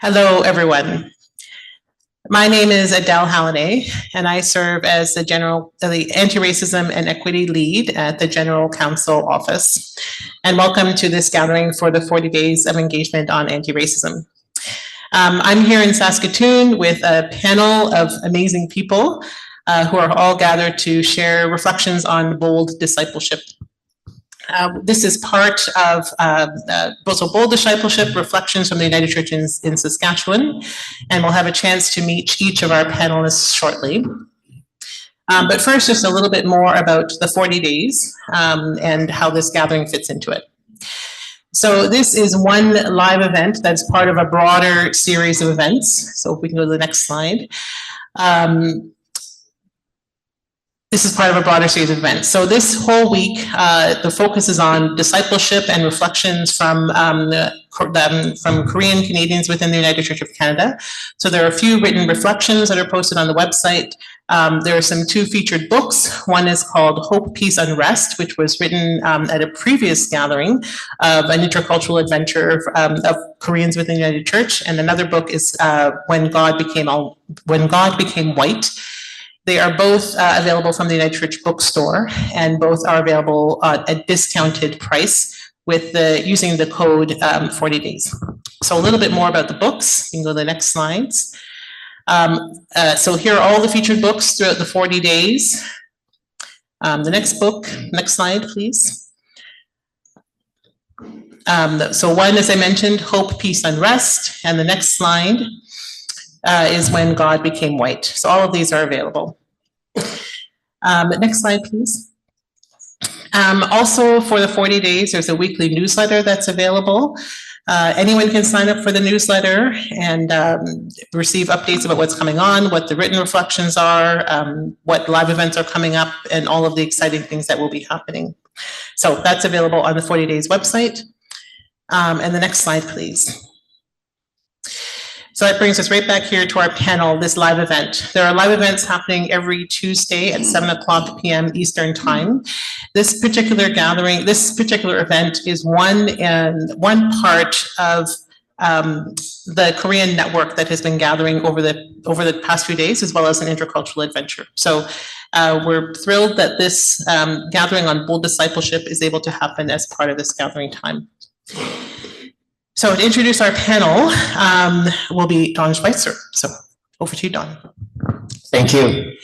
Hello, everyone. My name is Adele Halliday, and I serve as the Anti-Racism and Equity Lead at the General Counsel Office. And welcome to this gathering for the 40 Days of Engagement on Anti-Racism. I'm here in Saskatoon with a panel of amazing people who are all gathered to share reflections on bold discipleship. This is part of Bold Discipleship Reflections from the United Church in Saskatchewan, and we'll have a chance to meet each of our panelists shortly. But first, just a little bit more about the 40 days and how this gathering fits into it. So this is one live event that's part of a broader series of events. So if we can go to the next slide. This is part of a broader series of events. So this whole week, the focus is on discipleship and reflections from Korean Canadians within the United Church of Canada. So there are a few written reflections that are posted on the website. There are two featured books. One is called Hope, Peace, Unrest, which was written at a previous gathering of an intercultural adventure of Koreans within the United Church. And another book is When God Became White. They are both available from the United Church bookstore, and both are available at a discounted price with using the code 40 days. So a little bit more about the books. You can go to the next slides. So here are all the featured books throughout the 40 days. The next slide, please. So one, as I mentioned, Hope, Peace, Unrest, and the next slide is When God Became White. So all of these are available. Next slide, please. Also for the 40 days, there's a weekly newsletter that's available. Anyone can sign up for the newsletter and receive updates about what's coming on, what the written reflections are, what live events are coming up, and all of the exciting things that will be happening. So that's available on the 40 Days website. And the next slide, please. So that brings us right back here to our panel, this live event. There are live events happening every Tuesday at 7:00 p.m. Eastern Time. This particular event is one part of the Korean network that has been gathering over the past few days, as well as an intercultural adventure. So we're thrilled that this gathering on bold discipleship is able to happen as part of this gathering time. So to introduce our panel will be Don Schweitzer. So over to you, Don. Thank you.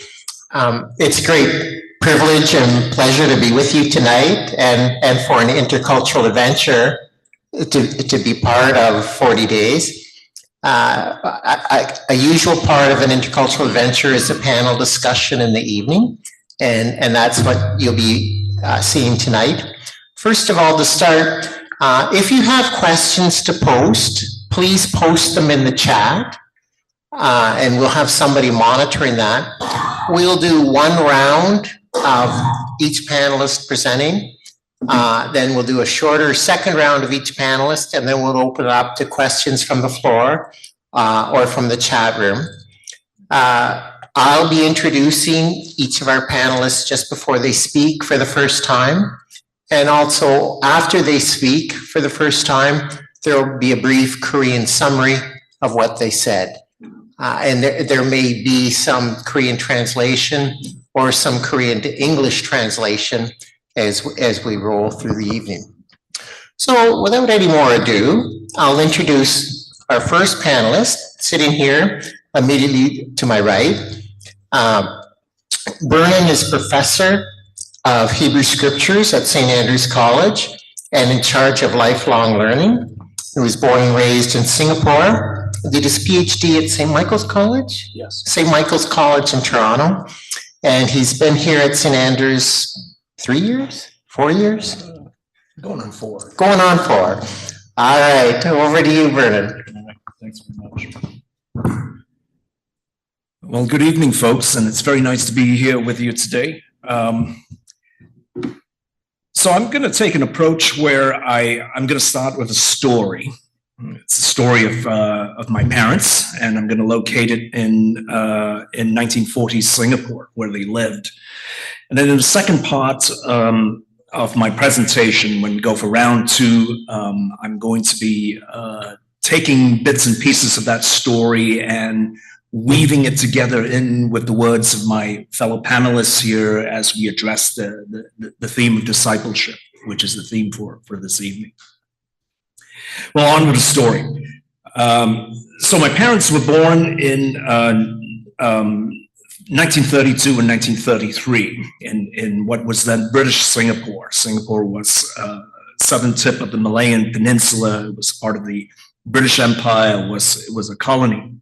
It's a great privilege and pleasure to be with you tonight and for an intercultural adventure to be part of 40 days. A usual part of an intercultural adventure is a panel discussion in the evening, and that's what you'll be seeing tonight. First of all, to start, if you have questions to post, please post them in the chat, and we'll have somebody monitoring that. We'll do one round of each panelist presenting. Then we'll do a shorter second round of each panelist, and then we'll open it up to questions from the floor or from the chat room. I'll be introducing each of our panelists just before they speak for the first time. And also, after they speak for the first time, there will be a brief Korean summary of what they said. And there may be some Korean translation or some Korean to English translation as we roll through the evening. So without any more ado, I'll introduce our first panelist sitting here immediately to my right. Vernon is professor of Hebrew Scriptures at St. Andrew's College and in charge of lifelong learning. He was born and raised in Singapore, did his PhD at St. Michael's College? Yes. St. Michael's College in Toronto. And he's been here at St. Andrew's 3 years? 4 years? Going on 4. Going on 4. All right, over to you, Vernon. Thanks very much. Well, good evening, folks, and it's very nice to be here with you today. So I'm going to take an approach where I'm going to start with a story. It's a story of my parents, and I'm going to locate it in 1940s Singapore, where they lived. And then in the second part of my presentation, when we go for round 2, I'm going to be taking bits and pieces of that story and weaving it together in with the words of my fellow panelists here as we address the theme of discipleship, which is the theme for this evening. Well, on with the story. So my parents were born in 1932 and 1933 in what was then British Singapore. Singapore was southern tip of the Malayan Peninsula. It was part of the British Empire. It was a colony.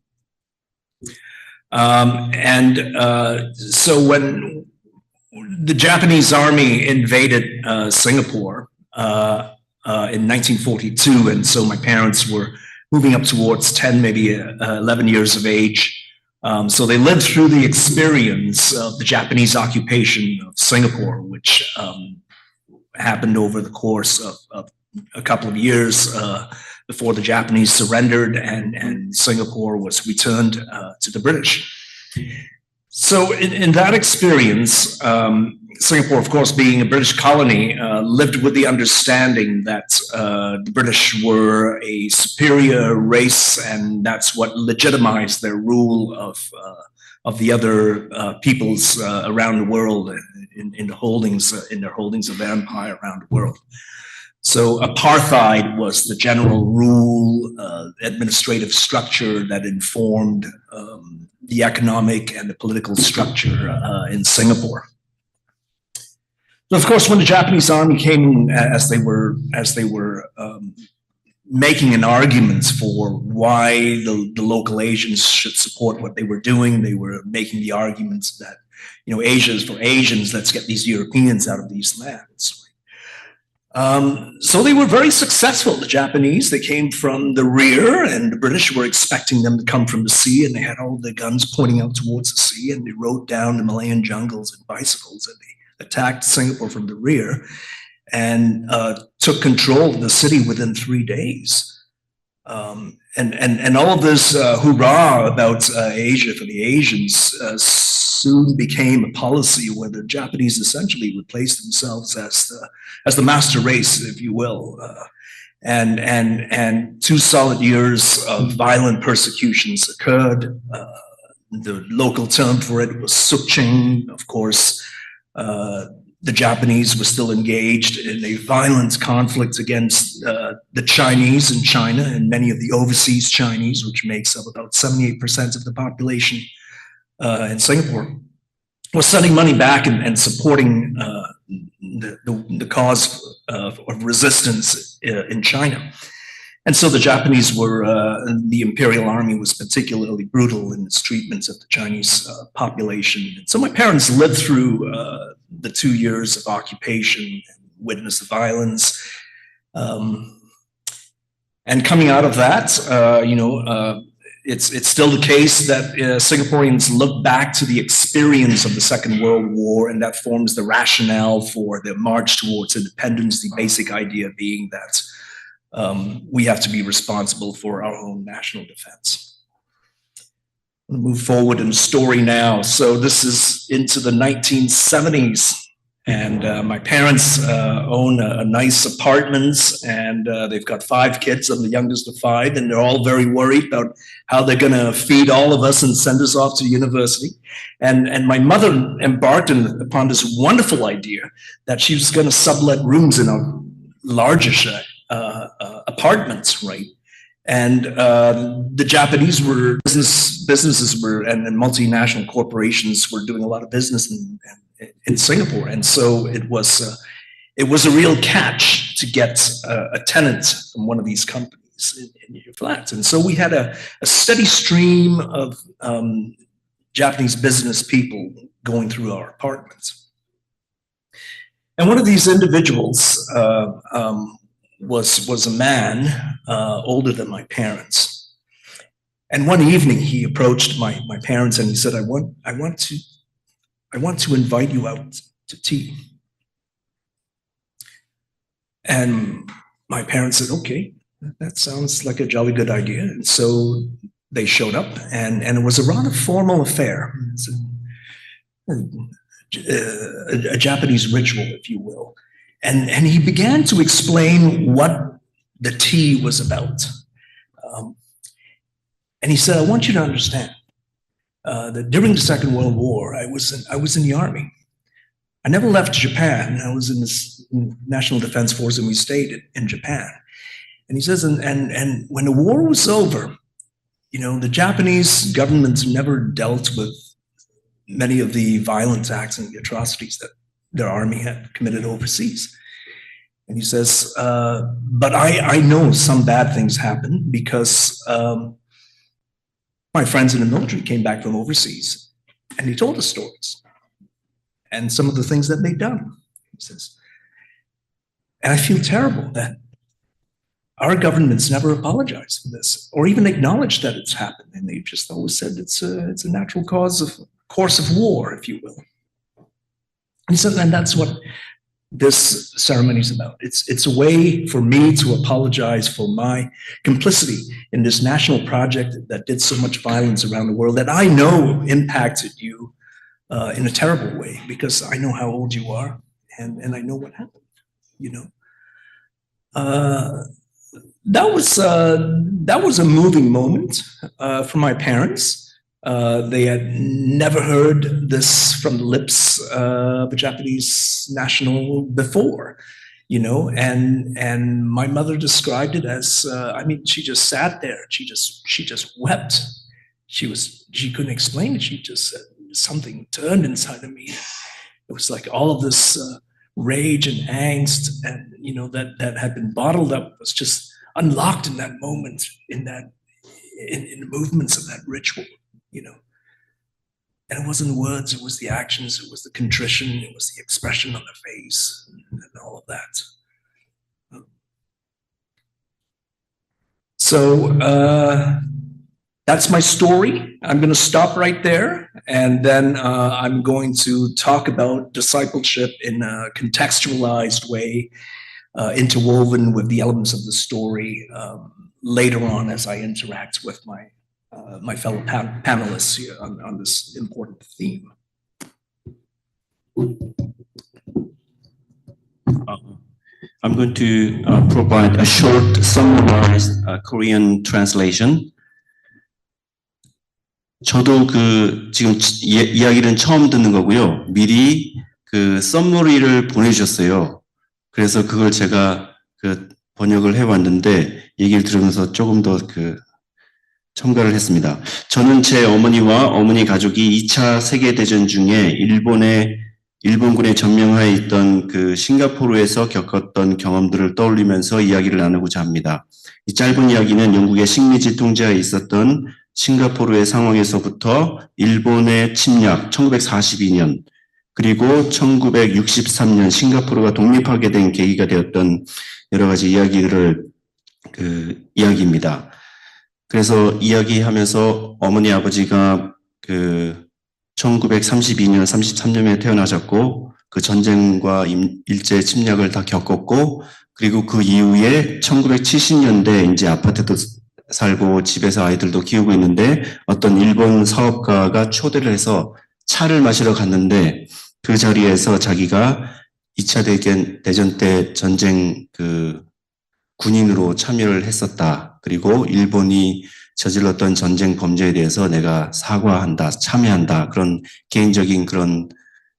So when the Japanese army invaded Singapore in 1942, and so my parents were moving up towards 10, maybe 11 years of age. So they lived through the experience of the Japanese occupation of Singapore, which happened over the course of a couple of years before the Japanese surrendered and Singapore was returned to the British. So in that experience, Singapore, of course, being a British colony, lived with the understanding that the British were a superior race, and that's what legitimized their rule of the other peoples around the world in their holdings of their empire around the world. So apartheid was the general rule, administrative structure that informed the economic and the political structure in Singapore. So of course, when the Japanese army came, as they were making an argument for why the local Asians should support what they were doing, they were making the arguments that, you know, Asia is for Asians, let's get these Europeans out of these lands. So they were very successful, the Japanese. They came from the rear, and the British were expecting them to come from the sea, and they had all their guns pointing out towards the sea, and they rode down the Malayan jungles and bicycles, and they attacked Singapore from the rear and took control of the city within 3 days. And all of this hoorah about Asia for the Asians soon became a policy where the Japanese essentially replaced themselves as the master race, if you will. And 2 solid years of violent persecutions occurred. The local term for it was sukching. Of course, the Japanese were still engaged in a violent conflict against the Chinese in China, and many of the overseas Chinese, which makes up about 78% of the population in Singapore, was sending money back and supporting the cause of resistance in China. And so the Japanese were, the Imperial Army was particularly brutal in its treatment of the Chinese population. And so my parents lived through the 2 years of occupation and witnessed the violence. And coming out of that, it's still the case that Singaporeans look back to the experience of the Second World War, and that forms the rationale for the march towards independence, the basic idea being that we have to be responsible for our own national defense. I'm going to move forward in the story now. So this is into the 1970s, and my parents own a nice apartments, and they've got 5 kids. I'm the youngest of 5, and they're all very worried about how they're going to feed all of us and send us off to university. And my mother embarked upon this wonderful idea that she was going to sublet rooms in a largish apartments, right? And the Japanese were businesses were and multinational corporations were doing a lot of business in Singapore, and so it was a real catch to get a tenant from one of these companies in your flat. And so we had a steady stream of Japanese business people going through our apartments. And one of these individuals was a man older than my parents. And one evening he approached my parents and he said, I want to invite you out to tea. And my parents said, okay, that sounds like a jolly good idea. And so they showed up, and it was a rather formal affair. It's a Japanese ritual, if you will. And he began to explain what the tea was about. And he said, I want you to understand that during the Second World War, I was in the army. I never left Japan. I was in this National Defense Force, and we stayed in Japan. And he says, and when the war was over, you know, the Japanese government never dealt with many of the violent acts and the atrocities that their army had committed overseas. And he says, but I know some bad things happened because my friends in the military came back from overseas, and he told us stories and some of the things that they'd done. He says, and I feel terrible that our governments never apologized for this or even acknowledged that it's happened. And they just always said it's a natural course of war, if you will. And he said, and that's what this ceremony is about. It's a way for me to apologize for my complicity in this national project that did so much violence around the world that I know impacted you in a terrible way, because I know how old you are and I know what happened, you know. That was a moving moment for my parents. They had never heard this from the lips of a Japanese national before, you know, and my mother described it as, I mean, she just sat there. She just wept. She couldn't explain it. She just said, something turned inside of me. It was like all of this rage and angst, and, you know, that had been bottled up was just unlocked in that moment, in the movements of that ritual, you know. And it wasn't the words, it was the actions, it was the contrition, it was the expression on the face, and all of that. So that's my story. I'm going to stop right there, and then I'm going to talk about discipleship in a contextualized way, interwoven with the elements of the story later on as I interact with my fellow panelists here on this important theme. I'm going to provide a short summarized Korean translation. 저도 지금 이야기는 처음 듣는 거고요. 미리 썸머리를 보내주셨어요. 그래서 그걸 제가 번역을 해왔는데 얘기를 들으면서 조금 더 첨가를 했습니다. 저는 제 어머니와 어머니 가족이 2차 세계대전 중에 일본군에 점령하에 있던 싱가포르에서 겪었던 경험들을 떠올리면서 이야기를 나누고자 합니다. 이 짧은 이야기는 영국의 식민지 통제하에 있었던 싱가포르의 상황에서부터 일본의 침략 1942년 그리고 1963년 싱가포르가 독립하게 된 계기가 되었던 여러 가지 이야기들을 이야기입니다. 그래서 이야기하면서 어머니 아버지가 1932년 33년에 태어나셨고 그 전쟁과 일제 침략을 다 겪었고 그리고 그 이후에 1970년대 이제 아파트도 살고 집에서 아이들도 키우고 있는데 어떤 일본 사업가가 초대를 해서 차를 마시러 갔는데 그 자리에서 자기가 2차 대전 때 전쟁 군인으로 참여를 했었다. 그리고 일본이 저질렀던 전쟁 범죄에 대해서 내가 사과한다, 참여한다. 그런 개인적인 그런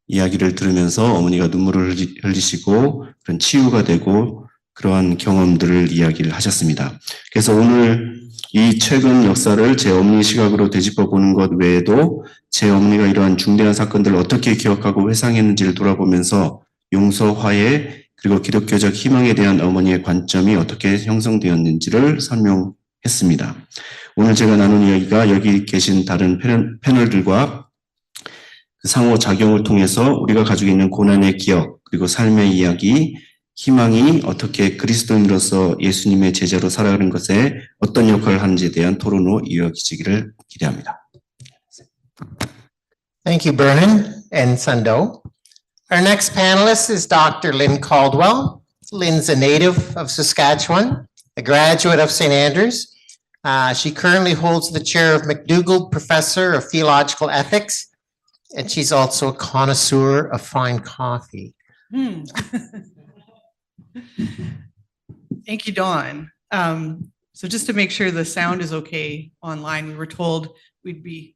이야기를 들으면서 어머니가 눈물을 흘리시고 그런 치유가 되고 그러한 경험들을 이야기를 하셨습니다. 그래서 오늘 이 최근 역사를 제 어머니 시각으로 되짚어 보는 것 외에도 제 어머니가 이러한 중대한 사건들을 어떻게 기억하고 회상했는지를 돌아보면서 용서, 화해, 그리고 기독교적 희망에 대한 어머니의 관점이 어떻게 형성되었는지를 설명했습니다. 오늘 제가 나눈 이야기가 여기 계신 다른 패널들과 상호작용을 통해서 우리가 가지고 있는 고난의 기억, 그리고 삶의 이야기, 희망이 어떻게 그리스도인으로서 예수님의 제자로 살아가는 것에 어떤 역할을 하는지에 대한 토론으로 이어지기를 기대합니다. Thank you, Vernon and Sando. Our next panelist is Dr. Lynn Caldwell. Lynn's a native of Saskatchewan, a graduate of St. Andrews. She currently holds the chair of McDougall Professor of Theological Ethics, and she's also a connoisseur of fine coffee. Thank you, Dawn. So just to make sure the sound is okay online, we were told we'd be,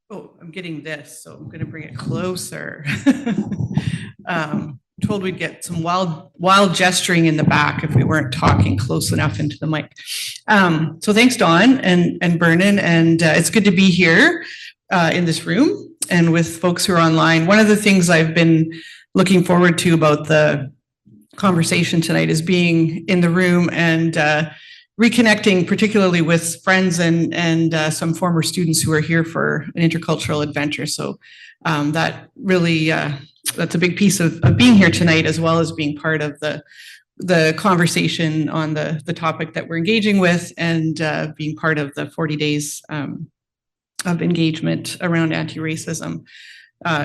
oh, I'm getting this, so I'm going to bring it closer. Told we'd get some wild gesturing in the back if we weren't talking close enough into the mic. So thanks, Dawn and Vernon, and it's good to be here in this room and with folks who are online. One of the things I've been looking forward to about the conversation tonight is being in the room and reconnecting, particularly with friends and some former students who are here for an intercultural adventure. So that really, that's a big piece of being here tonight, as well as being part of the conversation on the topic that we're engaging with, and being part of the 40 days of engagement around anti-racism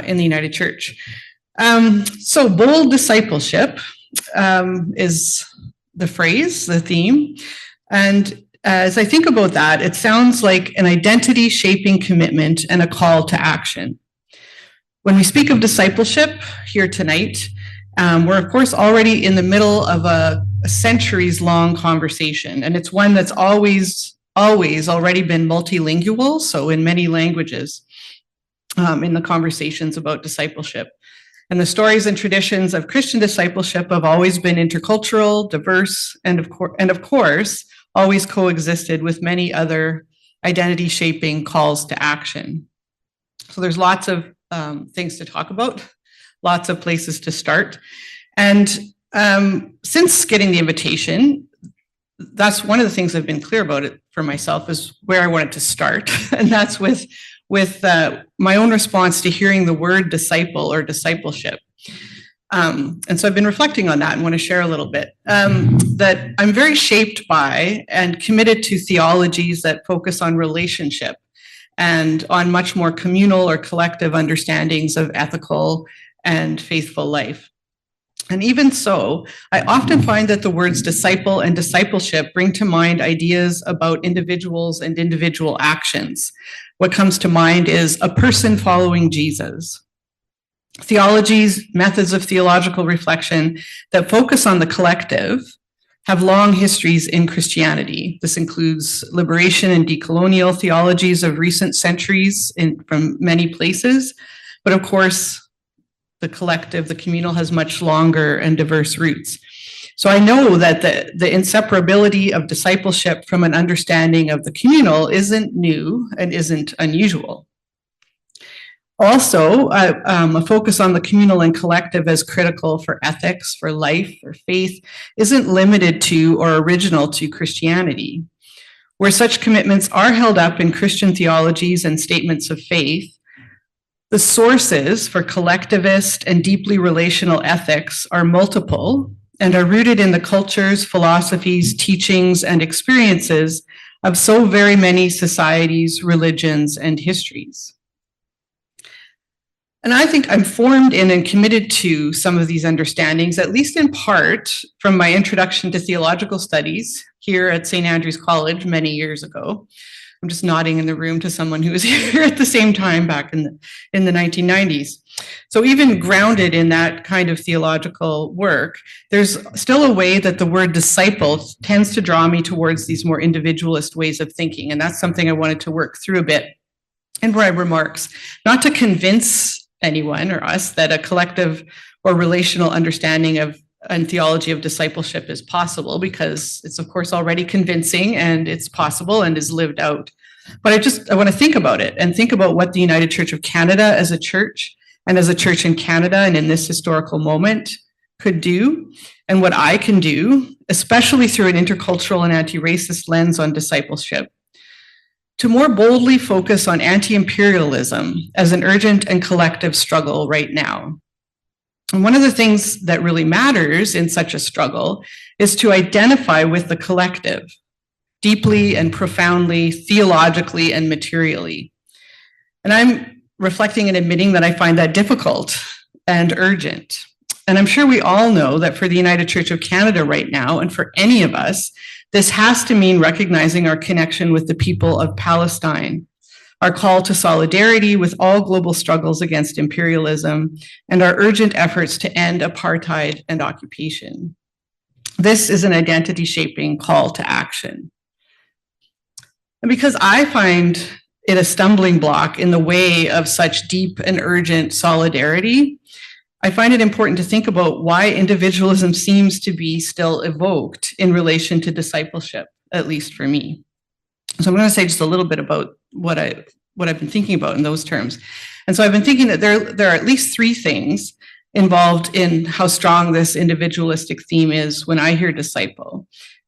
in the United Church. So bold discipleship is the phrase, the theme. And as I think about that, it sounds like an identity-shaping commitment and a call to action. When we speak of discipleship here tonight, we're of course already in the middle of a centuries-long conversation, and it's one that's always already been multilingual, so in many languages, in the conversations about discipleship. And the stories and traditions of Christian discipleship have always been intercultural, diverse, and of course, always coexisted with many other identity-shaping calls to action. So there's lots of things to talk about, lots of places to start. And since getting the invitation, that's one of the things I've been clear about it for myself, is where I wanted to start. And that's with my own response to hearing the word disciple or discipleship. And so I've been reflecting on that and want to share a little bit. That I'm very shaped by and committed to theologies that focus on relationship and on much more communal or collective understandings of ethical and faithful life. And even so, I often find that the words disciple and discipleship bring to mind ideas about individuals and individual actions. What comes to mind is a person following Jesus. Theologies, methods of theological reflection that focus on the collective have long histories in Christianity. This includes liberation and decolonial theologies of recent centuries from many places. But of course, the collective, the communal, has much longer and diverse roots. So I know that the inseparability of discipleship from an understanding of the communal isn't new and isn't unusual. Also, a focus on the communal and collective as critical for ethics, for life, for faith, isn't limited to or original to Christianity. Where such commitments are held up in Christian theologies and statements of faith, the sources for collectivist and deeply relational ethics are multiple and are rooted in the cultures, philosophies, teachings, and experiences of so very many societies, religions, and histories. And I think I'm formed in and committed to some of these understandings, at least in part from my introduction to theological studies here at St. Andrew's College many years ago. I'm just nodding in the room to someone who was here at the same time back in the 1990s. So even grounded in that kind of theological work, there's still a way that the word disciple tends to draw me towards these more individualist ways of thinking. And that's something I wanted to work through a bit in my remarks, not to convince anyone or us that a collective or relational understanding of and theology of discipleship is possible, because it's of course already convincing and it's possible and is lived out. But I want to think about it and think about what the United Church of Canada as a church and as a church in Canada and in this historical moment could do, and what I can do, especially through an intercultural and anti-racist lens on discipleship, to more boldly focus on anti-imperialism as an urgent and collective struggle right now. And one of the things that really matters in such a struggle is to identify with the collective, deeply and profoundly, theologically and materially. And I'm reflecting and admitting that I find that difficult and urgent. And I'm sure we all know that for the United Church of Canada right now, and for any of us, this has to mean recognizing our connection with the people of Palestine, our call to solidarity with all global struggles against imperialism, and our urgent efforts to end apartheid and occupation. This is an identity-shaping call to action. And because I find it a stumbling block in the way of such deep and urgent solidarity, I find it important to think about why individualism seems to be still evoked in relation to discipleship, at least for me. So I'm going to say just a little bit about what I've been thinking about in those terms. And so I've been thinking that there are at least three things involved in how strong this individualistic theme is when I hear disciple.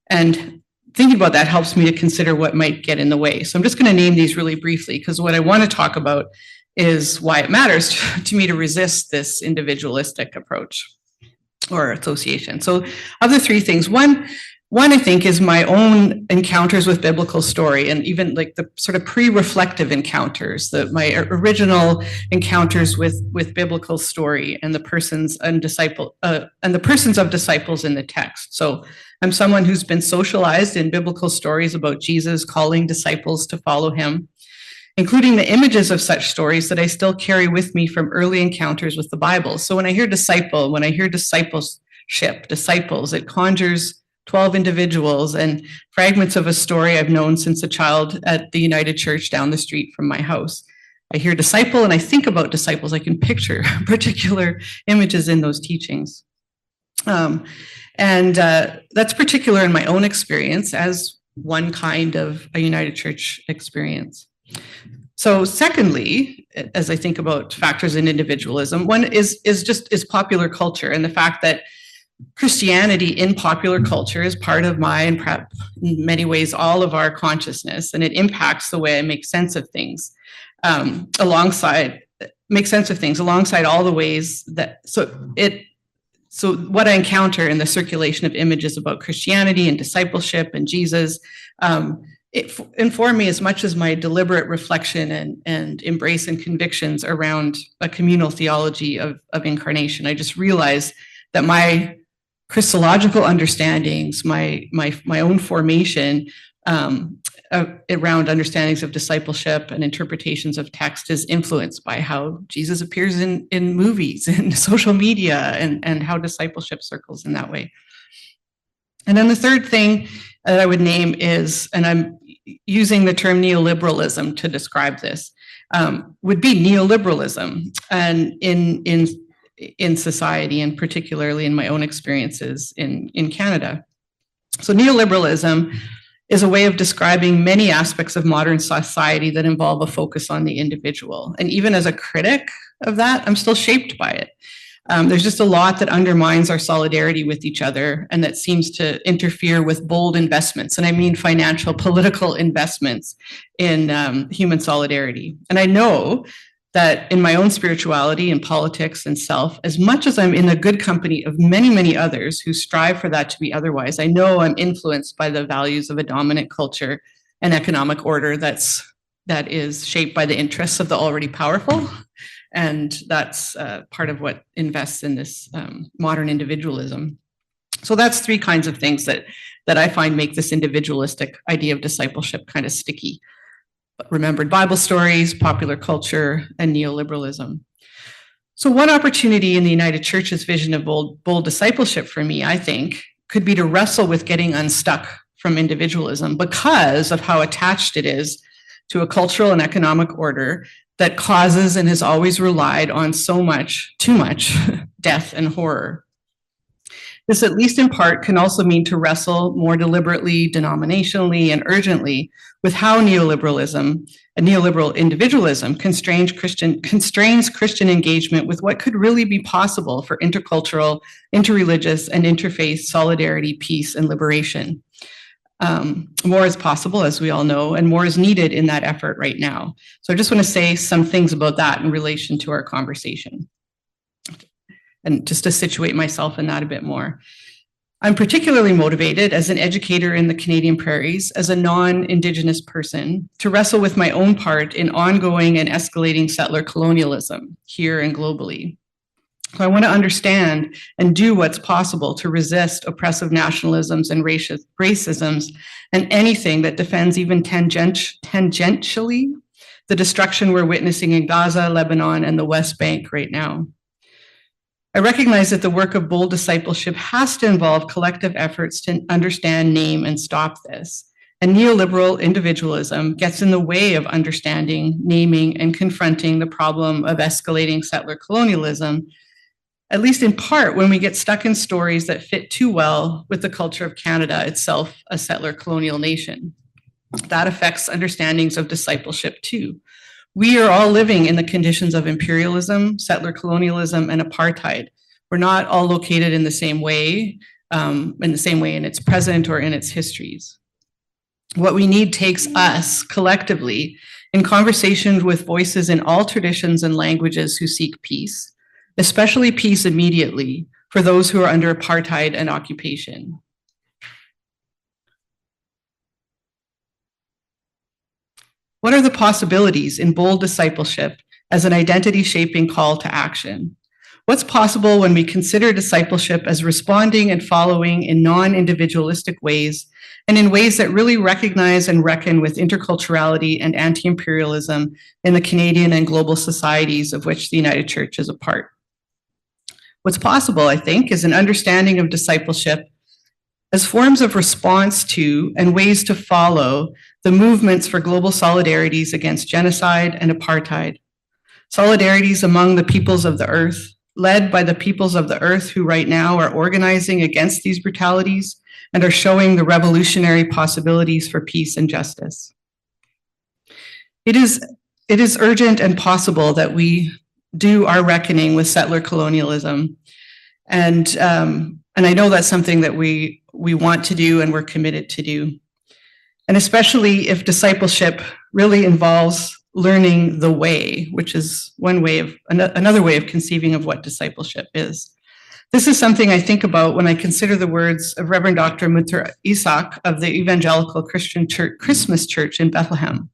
And thinking about that helps me to consider what might get in the way. So I'm just going to name these really briefly, because what I want to talk about is why it matters to me to resist this individualistic approach or association. So of the three things, one I think is my own encounters with biblical story, and even like the sort of pre-reflective encounters, my original encounters with biblical story and the persons of disciples in the text. So I'm someone who's been socialized in biblical stories about Jesus calling disciples to follow him, including the images of such stories that I still carry with me from early encounters with the Bible. So when I hear discipleship, disciples, it conjures 12 individuals and fragments of a story I've known since a child at the United Church down the street from my house. I hear disciple and I think about disciples. I can picture particular images in those teachings. That's particular in my own experience as one kind of a United Church experience. So secondly, as I think about factors in individualism, one is popular culture, and the fact that Christianity in popular culture is part of my, and perhaps in many ways all of our consciousness, and it impacts the way I make sense of things alongside all the ways that, so what I encounter in the circulation of images about Christianity and discipleship and Jesus, it informed me as much as my deliberate reflection and embrace and convictions around a communal theology of incarnation. I just realized that my Christological understandings, my own formation around understandings of discipleship and interpretations of text is influenced by how Jesus appears in movies and social media and how discipleship circles in that way. And then the third thing that I would name is, and I'm using the term neoliberalism to describe this, would be neoliberalism, and in society, and particularly in my own experiences in Canada. So neoliberalism is a way of describing many aspects of modern society that involve a focus on the individual. And even as a critic of that, I'm still shaped by it. There's just a lot that undermines our solidarity with each other and that seems to interfere with bold investments. And I mean financial, political investments in human solidarity. And I know that in my own spirituality and politics and self, as much as I'm in the good company of many, many others who strive for that to be otherwise, I know I'm influenced by the values of a dominant culture and economic order that is shaped by the interests of the already powerful. And that's part of what invests in this modern individualism. So that's three kinds of things that I find make this individualistic idea of discipleship kind of sticky. Remembered Bible stories, popular culture, and neoliberalism. So one opportunity in the United Church's vision of bold discipleship for me, I think, could be to wrestle with getting unstuck from individualism because of how attached it is to a cultural and economic order that causes and has always relied on too much death and horror. This, at least in part, can also mean to wrestle more deliberately, denominationally, and urgently with how neoliberalism and neoliberal individualism constrains Christian engagement with what could really be possible for intercultural, interreligious, and interfaith solidarity, peace, and liberation. More is possible, as we all know, and more is needed in that effort right now. So I just want to say some things about that in relation to our conversation, and just to situate myself in that a bit more. I'm particularly motivated as an educator in the Canadian prairies, as a non-Indigenous person, to wrestle with my own part in ongoing and escalating settler colonialism here and globally. So I want to understand and do what's possible to resist oppressive nationalisms and racisms and anything that defends even tangentially the destruction we're witnessing in Gaza, Lebanon, and the West Bank right now. I recognize that the work of bold discipleship has to involve collective efforts to understand, name, and stop this, and neoliberal individualism gets in the way of understanding, naming, and confronting the problem of escalating settler colonialism, at least in part when we get stuck in stories that fit too well with the culture of Canada itself, a settler colonial nation. That affects understandings of discipleship too. We are all living in the conditions of imperialism, settler colonialism, and apartheid. We're not all located in the same way in its present or in its histories. What we need takes us collectively in conversations with voices in all traditions and languages who seek peace, especially peace immediately for those who are under apartheid and occupation. What are the possibilities in bold discipleship as an identity-shaping call to action? What's possible when we consider discipleship as responding and following in non-individualistic ways and in ways that really recognize and reckon with interculturality and anti-imperialism in the Canadian and global societies of which the United Church is a part? What's possible, I think, is an understanding of discipleship as forms of response to and ways to follow the movements for global solidarities against genocide and apartheid. Solidarities among the peoples of the earth, led by the peoples of the earth who right now are organizing against these brutalities and are showing the revolutionary possibilities for peace and justice. It is urgent and possible that we do our reckoning with settler colonialism. And I know that's something that we want to do and we're committed to do. And especially if discipleship really involves learning the way, which is another way of conceiving of what discipleship is. This is something I think about when I consider the words of Reverend Dr. Mutter Isaac of the Evangelical Christian Church, Christmas Church in Bethlehem,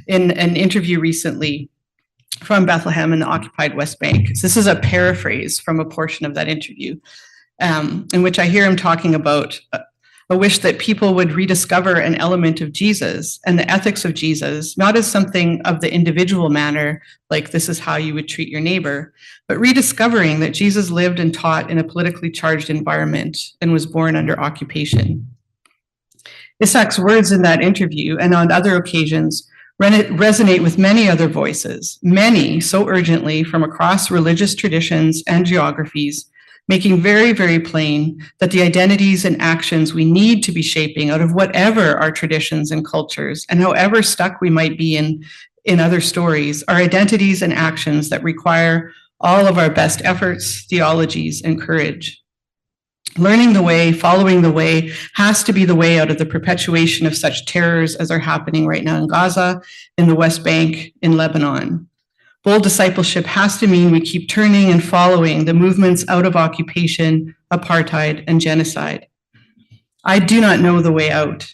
in an interview recently from Bethlehem in the occupied West Bank. So this is a paraphrase from a portion of that interview, in which I hear him talking about a wish that people would rediscover an element of Jesus and the ethics of Jesus, not as something of the individual manner, like this is how you would treat your neighbor, but rediscovering that Jesus lived and taught in a politically charged environment and was born under occupation. Isaac's words in that interview and on other occasions resonate with many other voices, many so urgently from across religious traditions and geographies, making very, very plain that the identities and actions we need to be shaping out of whatever our traditions and cultures, and however stuck we might be in other stories, are identities and actions that require all of our best efforts, theologies, and courage. Learning the way, following the way, has to be the way out of the perpetuation of such terrors as are happening right now in Gaza, in the West Bank, in Lebanon. Bold discipleship has to mean we keep turning and following the movements out of occupation, apartheid, and genocide. I do not know the way out,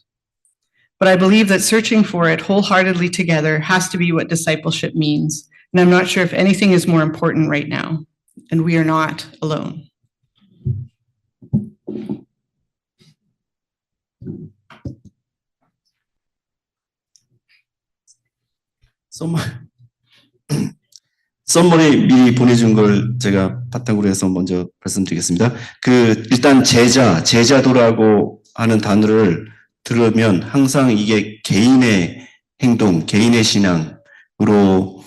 but I believe that searching for it wholeheartedly together has to be what discipleship means. And I'm not sure if anything is more important right now, and we are not alone. 썸머리 미리 보내준 걸 제가 바탕으로 해서 먼저 말씀드리겠습니다. 일단 제자도라고 하는 단어를 들으면 항상 이게 개인의 행동, 개인의 신앙으로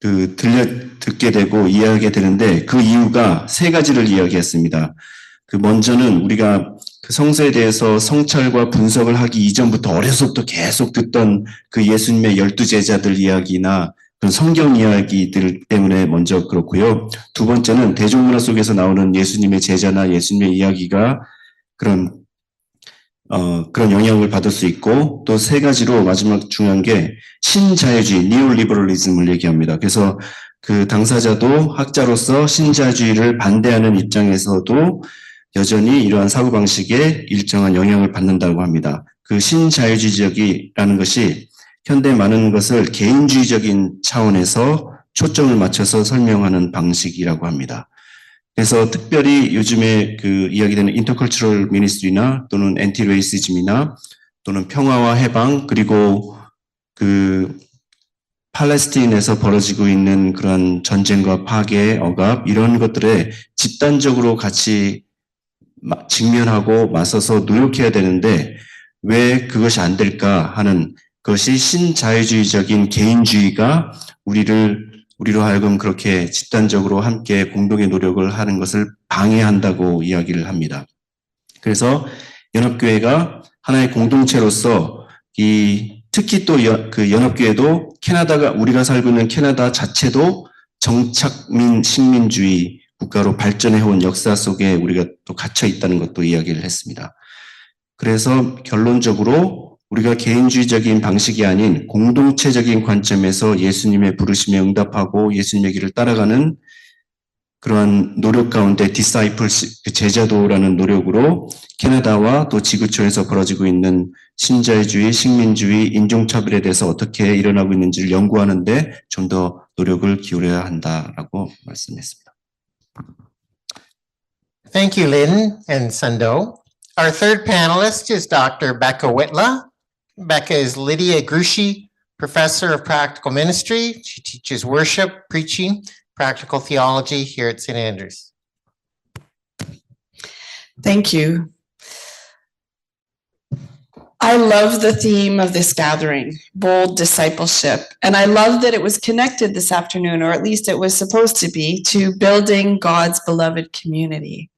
듣게 되고 이해하게 되는데 그 이유가 세 가지를 이야기했습니다. 먼저는 우리가 성서에 대해서 성찰과 분석을 하기 이전부터 어려서부터 계속 듣던 그 예수님의 12제자들 이야기나 그런 성경 이야기들 때문에 먼저 그렇고요. 두 번째는 대중문화 속에서 나오는 예수님의 제자나 예수님의 이야기가 그런 영향을 받을 수 있고 또 세 가지로 마지막 중요한 게 신자유주의, 니오리버럴리즘을 얘기합니다. 그래서 그 당사자도 학자로서 신자유주의를 반대하는 입장에서도 여전히 이러한 사고방식에 일정한 영향을 받는다고 합니다. 그 신자유주의적이라는 것이 현대 많은 것을 개인주의적인 차원에서 초점을 맞춰서 설명하는 방식이라고 합니다. 그래서 특별히 요즘에 이야기되는 인터컬처럴 미니스트리나 또는 엔티레이시즘이나 또는 평화와 해방 그리고 팔레스타인에서 벌어지고 있는 그런 전쟁과 파괴, 억압 이런 것들에 집단적으로 같이 직면하고 맞서서 노력해야 되는데 왜 그것이 안 될까 하는 그것이 신자유주의적인 개인주의가 우리로 하여금 그렇게 집단적으로 함께 공동의 노력을 하는 것을 방해한다고 이야기를 합니다. 그래서 연합교회가 하나의 공동체로서 특히 또 그 연합교회도 우리가 살고 있는 캐나다 자체도 정착민 식민주의 국가로 발전해온 역사 속에 우리가 또 갇혀 있다는 것도 이야기를 했습니다. 그래서 결론적으로 우리가 개인주의적인 방식이 아닌 공동체적인 관점에서 예수님의 부르심에 응답하고 예수님의 길을 따라가는 그러한 노력 가운데 Discipleship, 제자도라는 노력으로 캐나다와 또 지구촌에서 벌어지고 있는 신자유주의, 식민주의, 인종차별에 대해서 어떻게 일어나고 있는지를 연구하는데 좀 더 노력을 기울여야 한다라고 말씀했습니다. Thank you, Lynn and Sando. Our third panelist is Dr. Becca Whitla. Becca is Lydia Grushi Professor of Practical Ministry. She teaches worship, preaching, practical theology here at St. Andrews. Thank you. I love the theme of this gathering, bold discipleship. And I love that it was connected this afternoon, or at least it was supposed to be, to building God's beloved community.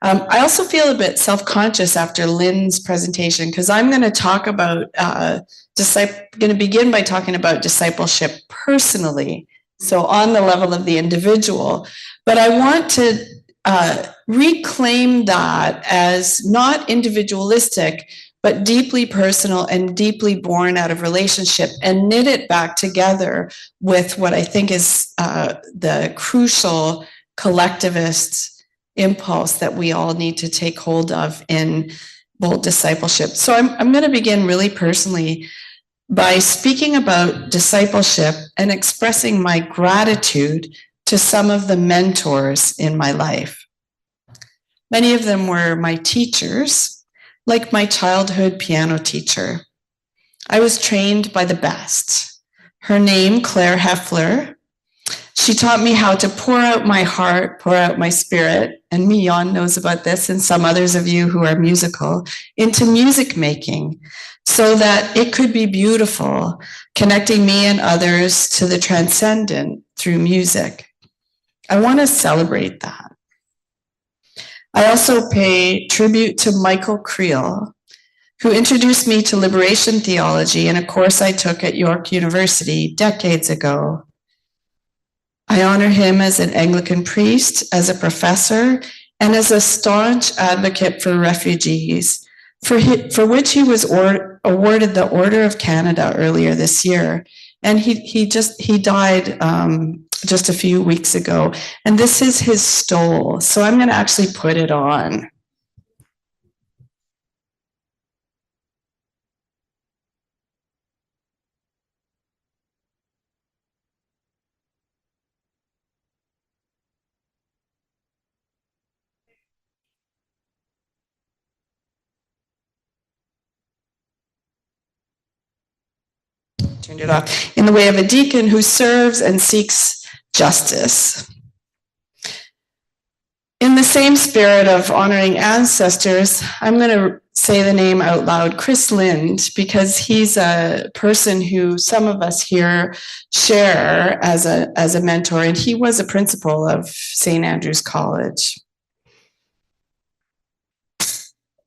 I also feel a bit self-conscious after Lynn's presentation, because I'm going to talk about, going to begin by talking about discipleship personally, so on the level of the individual. But I want to reclaim that as not individualistic, but deeply personal and deeply born out of relationship, and knit it back together with what I think is the crucial collectivist impulse that we all need to take hold of in bold discipleship. So I'm going to begin really personally by speaking about discipleship and expressing my gratitude to some of the mentors in my life. Many of them were my teachers, like my childhood piano teacher. I was trained by the best. Her name, Claire Heffler. She taught me how to pour out my heart, pour out my spirit, and Mion knows about this, and some others of you who are musical, into music making, so that it could be beautiful, connecting me and others to the transcendent through music. I want to celebrate that. I also pay tribute to Michael Creel, who introduced me to liberation theology in a course I took at York University decades ago. I honor him as an Anglican priest, as a professor, and as a staunch advocate for refugees, for which he was awarded the Order of Canada earlier this year. And he died just a few weeks ago. And this is his stole. So I'm going to actually put it on. Turned it off. In the way of a deacon who serves and seeks justice. In the same spirit of honoring ancestors, I'm going to say the name out loud, Chris Lind, because he's a person who some of us here share as a mentor, and he was a principal of St. Andrews College.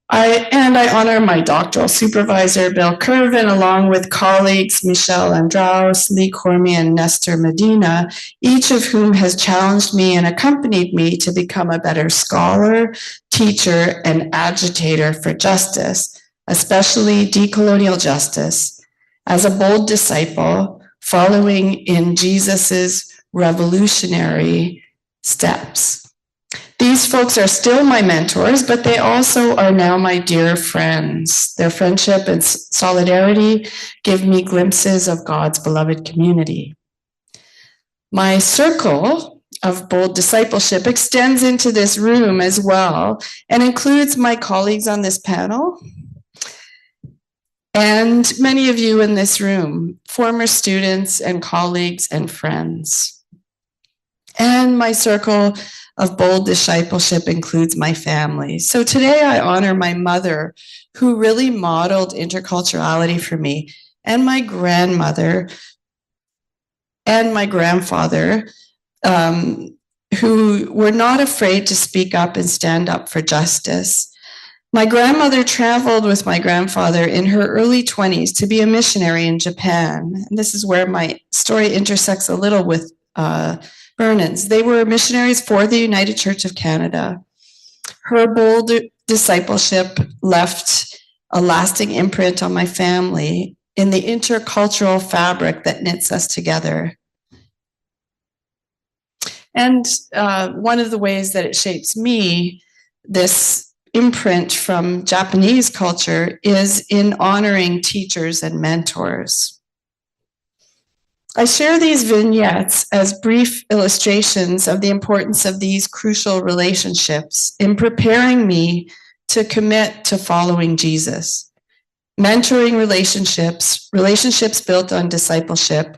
I honor my doctoral supervisor, Bill Curvin, along with colleagues Michelle Andraus, Lee Cormier, and Nestor Medina, each of whom has challenged me and accompanied me to become a better scholar, teacher, and agitator for justice, especially decolonial justice, as a bold disciple following in Jesus's revolutionary steps. These folks are still my mentors, but they also are now my dear friends. Their friendship and solidarity give me glimpses of God's beloved community. My circle of bold discipleship extends into this room as well and includes my colleagues on this panel and many of you in this room, former students and colleagues and friends. And my circle of bold discipleship includes my family. So today I honor my mother, who really modeled interculturality for me, and my grandmother and my grandfather, who were not afraid to speak up and stand up for justice. My grandmother traveled with my grandfather in her early 20s to be a missionary in Japan. And this is where my story intersects a little with Vernon's. They were missionaries for the United Church of Canada. Her bold discipleship left a lasting imprint on my family in the intercultural fabric that knits us together. And one of the ways that it shapes me, this imprint from Japanese culture, is in honoring teachers and mentors. I share these vignettes as brief illustrations of the importance of these crucial relationships in preparing me to commit to following Jesus. Mentoring relationships, relationships built on discipleship,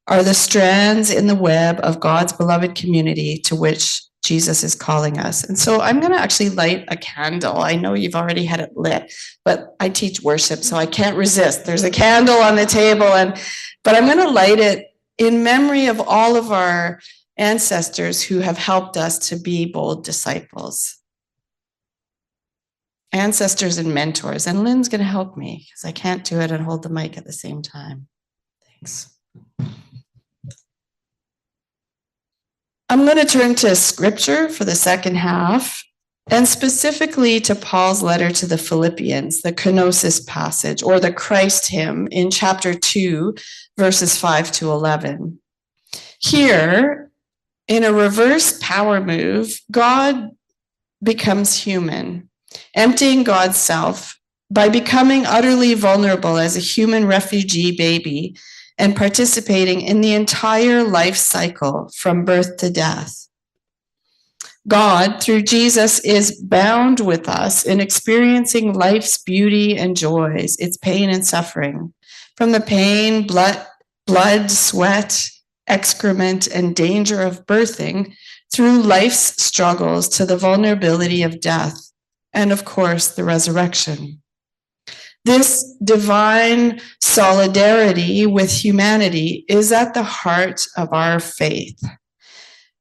are the strands in the web of God's beloved community to which Jesus is calling us. And so I'm going to actually light a candle. I know you've already had it lit, but I teach worship, so I can't resist. There's a candle on the table, but I'm going to light it in memory of all of our ancestors who have helped us to be bold disciples. Ancestors and mentors. And Lynn's going to help me because I can't do it and hold the mic at the same time. Thanks. I'm going to turn to scripture for the second half, and specifically to Paul's letter to the Philippians, the kenosis passage, or the Christ hymn in chapter 2, verses 5 to 11. Here, in a reverse power move, God becomes human, emptying God's self by becoming utterly vulnerable as a human refugee baby and participating in the entire life cycle from birth to death. God, through Jesus, is bound with us in experiencing life's beauty and joys, its pain and suffering. From the pain, blood, sweat, excrement, and danger of birthing, through life's struggles to the vulnerability of death, and of course, the resurrection. This divine solidarity with humanity is at the heart of our faith.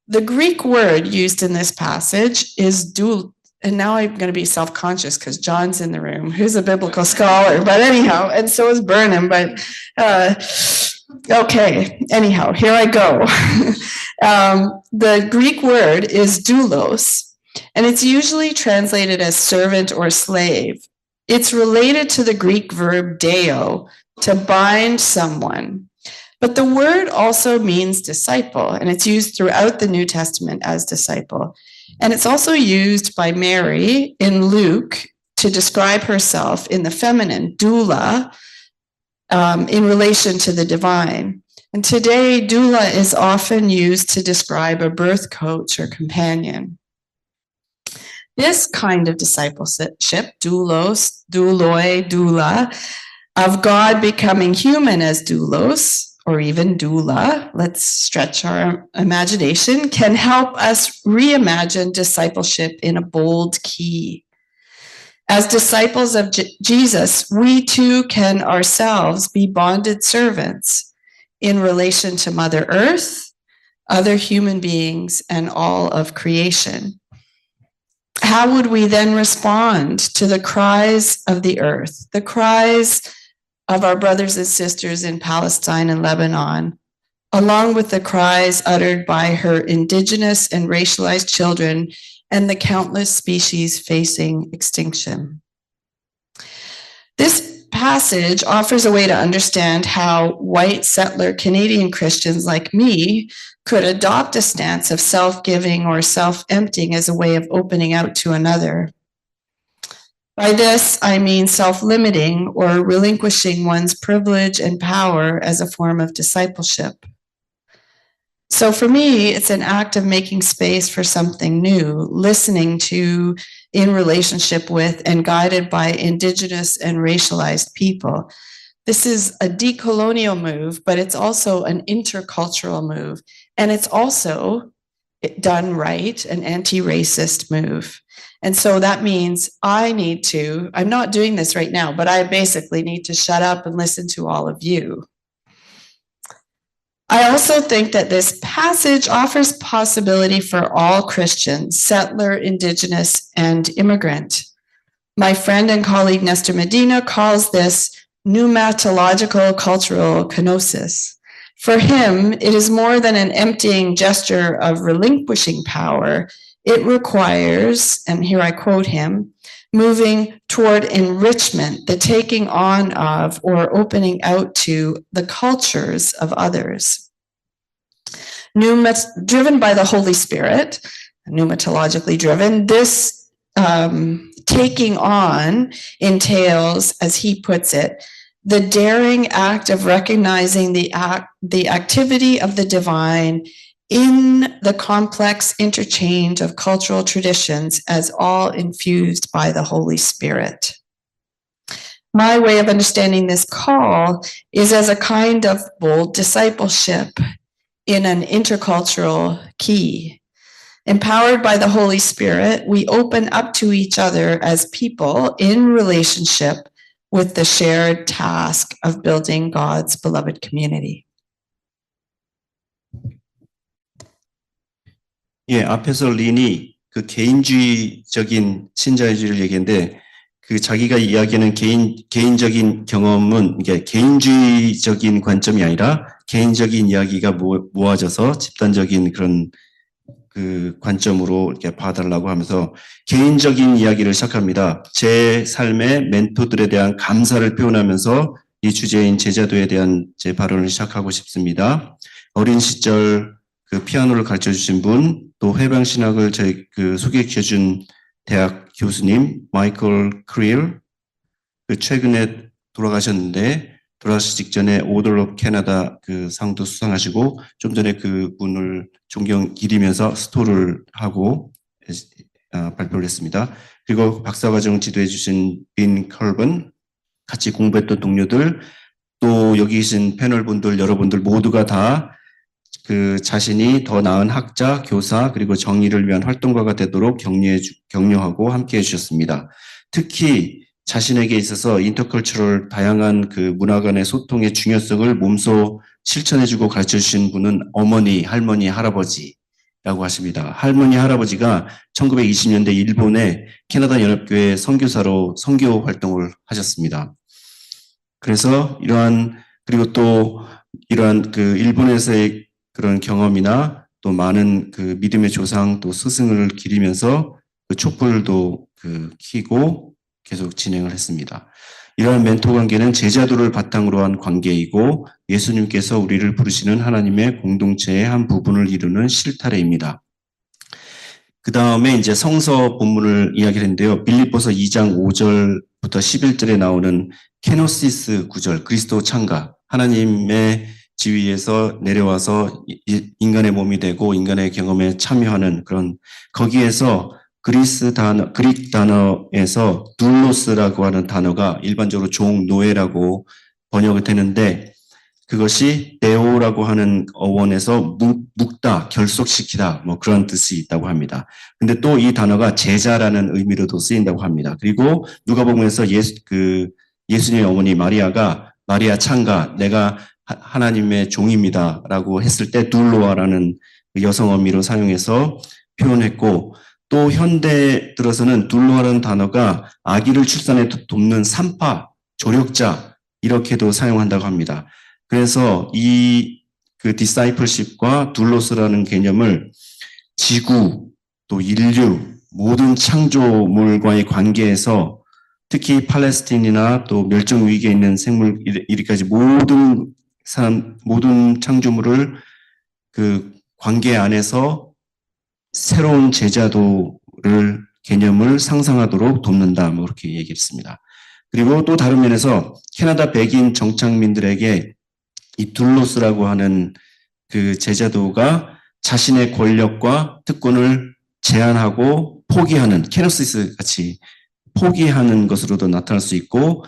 The Greek word used in this passage is doulos, and now I'm going to be self-conscious because John's in the room, who's a biblical scholar, but anyhow, and so is Burnham, but okay, anyhow, here I go. The Greek word is doulos, and it's usually translated as servant or slave. It's related to the Greek verb deo, to bind someone. But the word also means disciple, and it's used throughout the New Testament as disciple. And it's also used by Mary in Luke to describe herself in the feminine, doula, in relation to the divine. And today, doula is often used to describe a birth coach or companion. This kind of discipleship, doulos, douloi, doula, of God becoming human as doulos, or even doula, let's stretch our imagination, can help us reimagine discipleship in a bold key. As disciples of Jesus, we too can ourselves be bonded servants in relation to Mother Earth, other human beings, and all of creation. How would we then respond to the cries of the earth, the cries of our brothers and sisters in Palestine and Lebanon, along with the cries uttered by her indigenous and racialized children and the countless species facing extinction? This passage offers a way to understand how white settler Canadian Christians like me could adopt a stance of self-giving or self-emptying as a way of opening out to another. By this, I mean self-limiting or relinquishing one's privilege and power as a form of discipleship. So for me, it's an act of making space for something new, listening to, in relationship with, and guided by Indigenous and racialized people. This is a decolonial move, but it's also an intercultural move. And it's also done right, an anti-racist move. And so that means I'm not doing this right now, but I basically need to shut up and listen to all of you. I also think that this passage offers possibility for all Christians, settler, Indigenous, and immigrant. My friend and colleague Nestor Medina calls this pneumatological cultural kenosis. For him, it is more than an emptying gesture of relinquishing power. It requires, and here I quote him, moving toward enrichment, the taking on of or opening out to the cultures of others. Driven by the Holy Spirit, pneumatologically driven, this taking on entails, as he puts it, the daring act of recognizing the activity of the divine in the complex interchange of cultural traditions as all infused by the Holy Spirit. My way of understanding this call is as a kind of bold discipleship in an intercultural key. Empowered by the Holy Spirit, we open up to each other as people in relationship with the shared task of building God's beloved community. 예, 앞에서 린이 그 개인주의적인 신자유주의를 얘기했는데 그 자기가 이야기하는 개인적인 경험은 이게 개인주의적인 관점이 아니라 개인적인 이야기가 모아져서 집단적인 그런 그 관점으로 이렇게 봐달라고 하면서 개인적인 이야기를 시작합니다. 제 삶의 멘토들에 대한 감사를 표현하면서 이 주제인 제자도에 대한 제 발언을 시작하고 싶습니다. 어린 시절 그 피아노를 가르쳐 주신 분, 또 해방신학을 저희 그 소개해 준 대학 교수님 마이클 크릴, 그 최근에 돌아가셨는데 돌아가시기 직전에 오더 오브 캐나다 그 상도 수상하시고 좀 전에 그 분을 존경 기리면서 스토를 하고 발표를 했습니다. 그리고 박사과정 지도해 주신 빈 컬번, 같이 공부했던 동료들, 또 여기 계신 패널 분들, 여러분들 모두가 다 그 자신이 더 나은 학자, 교사, 그리고 정의를 위한 활동가가 되도록 격려하고 함께 해주셨습니다. 특히 자신에게 있어서 인터컬처럴 다양한 그 문화 간의 소통의 중요성을 몸소 실천해주고 가르쳐주신 분은 어머니, 할머니, 할아버지라고 하십니다. 할머니, 할아버지가 1920년대 일본의 캐나다 연합교회 선교사로 선교 활동을 하셨습니다. 그래서 그리고 또 이러한 그 일본에서의 그런 경험이나 또 많은 그 믿음의 조상 또 스승을 기리면서 그 촛불도 그 켜고 계속 진행을 했습니다. 이러한 멘토 관계는 제자도를 바탕으로 한 관계이고 예수님께서 우리를 부르시는 하나님의 공동체의 한 부분을 이루는 실타래입니다. 그 다음에 이제 성서 본문을 이야기를 했는데요. 빌립보서 2장 5절부터 11절에 나오는 케노시스 구절, 그리스도 창가, 하나님의 지위에서 내려와서 인간의 몸이 되고 인간의 경험에 참여하는 그런, 거기에서 그리ክ 단어에서 둘로스라고 하는 단어가 일반적으로 종, 노예라고 번역이 되는데 그것이 데오라고 하는 어원에서 묶다, 결속시키다 뭐 그런 뜻이 있다고 합니다. 근데 또 이 단어가 제자라는 의미로도 쓰인다고 합니다. 그리고 누가복음에서 예수님의 어머니 마리아 창가, 내가 하나님의 종입니다 라고 했을 때 둘로아라는 여성 어미로 사용해서 표현했고, 또 현대 들어서는 둘로아라는 단어가 아기를 출산해 돕는 산파, 조력자 이렇게도 사용한다고 합니다. 그래서 그 디사이플십과 둘로스라는 개념을 지구, 또 인류, 모든 창조물과의 관계에서 특히 팔레스틴이나 또 멸종 위기에 있는 생물 이리까지 모든 창조물을 그 관계 안에서 새로운 제자도를 개념을 상상하도록 돕는다. 뭐 그렇게 얘기했습니다. 그리고 또 다른 면에서 캐나다 백인 정착민들에게 이 둘로스라고 하는 그 제자도가 자신의 권력과 특권을 제한하고 포기하는, 케노시스 같이 포기하는 것으로도 나타날 수 있고,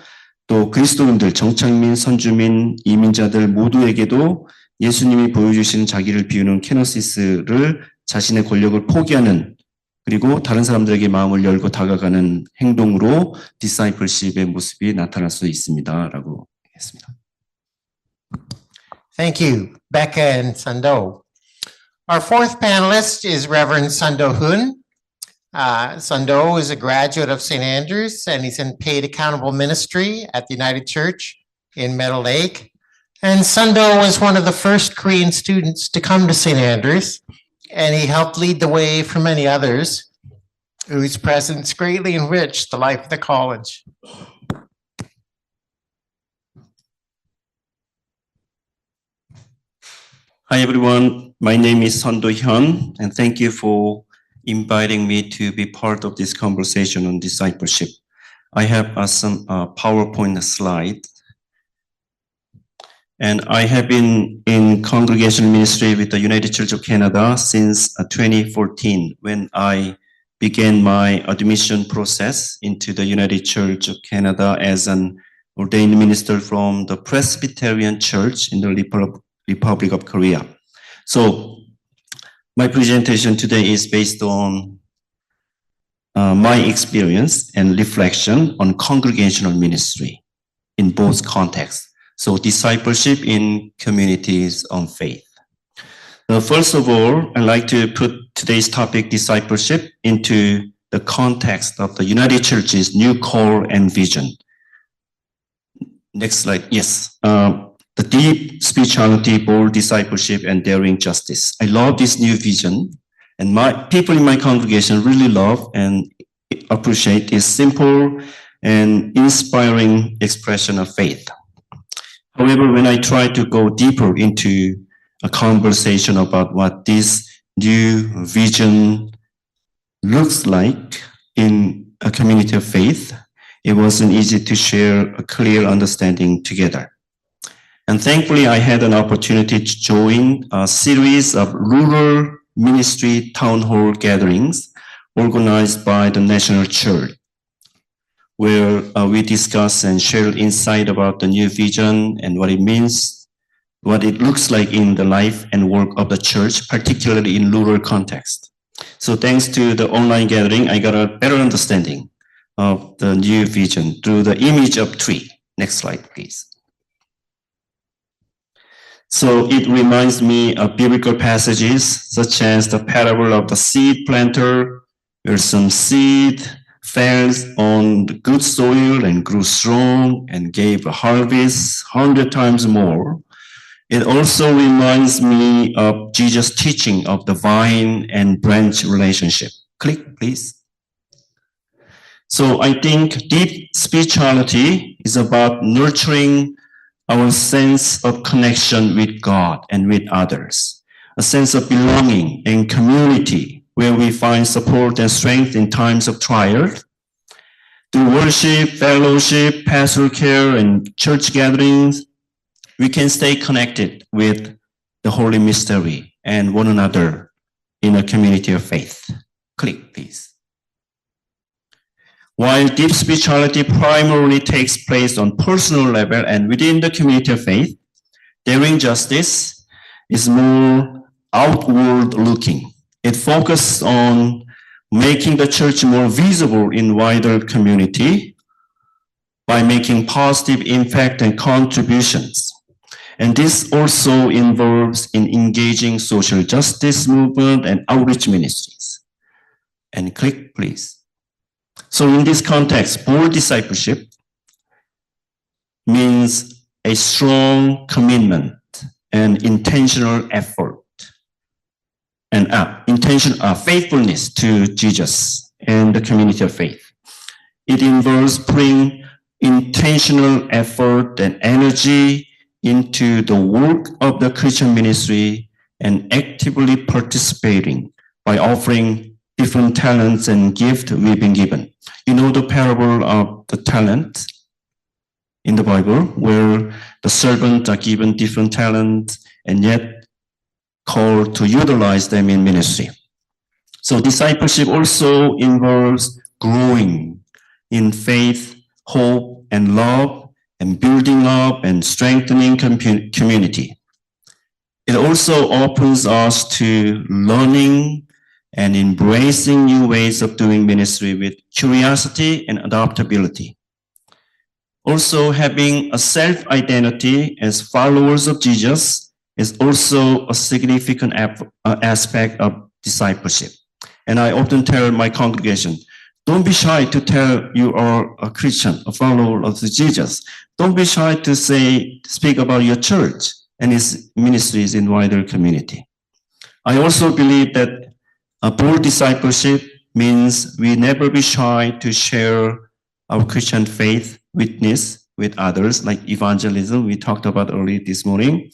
또 그리스도인들, 정착민, 선주민, 이민자들 모두에게도 예수님이 보여주시는 자기를 비우는 케노시스를 자신의 권력을 포기하는 그리고 다른 사람들에게 마음을 열고 다가가는 행동으로 discipleship의 모습이 나타날 수 있습니다라고 했습니다. Thank you, Becca and Sando. Our fourth panelist is Reverend Sando Hun. Sando is a graduate of St. Andrews, and he's in paid accountable ministry at the United Church in Meadow Lake. And Sando was one of the first Korean students to come to St. Andrews, and he helped lead the way for many others whose presence greatly enriched the life of the college. Hi everyone, my name is Sando Hyun, and thank you for inviting me to be part of this conversation on discipleship. I have some PowerPoint slide. And I have been in congregational ministry with the United Church of Canada since 2014, when I began my admission process into the United Church of Canada as an ordained minister from the Presbyterian Church in the Republic of Korea. So my presentation today is based on my experience and reflection on congregational ministry in both contexts. So discipleship in communities of faith. First of all, I'd like to put today's topic, discipleship, into the context of the United Church's new call and vision. Next slide. Yes. The deep spirituality, bold discipleship, and daring justice. I love this new vision, and people in my congregation really love and appreciate this simple and inspiring expression of faith. However, when I try to go deeper into a conversation about what this new vision looks like in a community of faith, it wasn't easy to share a clear understanding together. And thankfully, I had an opportunity to join a series of rural ministry town hall gatherings organized by the National Church, where we discuss and share insight about the new vision and what it means, what it looks like in the life and work of the church, particularly in rural context. So thanks to the online gathering, I got a better understanding of the new vision through the image of tree. Next slide, please. So it reminds me of biblical passages such as the parable of the seed planter, where some seed fell on the good soil and grew strong and gave a harvest 100 times more. It also reminds me of Jesus' teaching of the vine and branch relationship. Click, please. So I think deep spirituality is about nurturing our sense of connection with God and with others, a sense of belonging and community where we find support and strength in times of trial. Through worship, fellowship, pastoral care, and church gatherings, we can stay connected with the Holy Mystery and one another in a community of faith. Click, please. While deep spirituality primarily takes place on personal level and within the community of faith, daring justice is more outward looking. It focuses on making the church more visible in wider community by making positive impact and contributions. And this also involves in engaging social justice movement and outreach ministries. And click, please. So in this context, bold discipleship means a strong commitment and intentional effort and faithfulness to Jesus and the community of faith. It involves putting intentional effort and energy into the work of the Christian ministry and actively participating by offering different talents and gifts we've been given. You know the parable of the talent in the Bible, where the servants are given different talents and yet called to utilize them in ministry. So discipleship also involves growing in faith, hope, and love, and building up and strengthening community. It also opens us to learning and embracing new ways of doing ministry with curiosity and adaptability. Also, having a self-identity as followers of Jesus is also a significant aspect of discipleship. And I often tell my congregation, don't be shy to tell you are a Christian, a follower of Jesus. Don't be shy to speak about your church and its ministries in wider community. I also believe that a bold discipleship means we never be shy to share our Christian faith witness with others, like evangelism we talked about earlier this morning,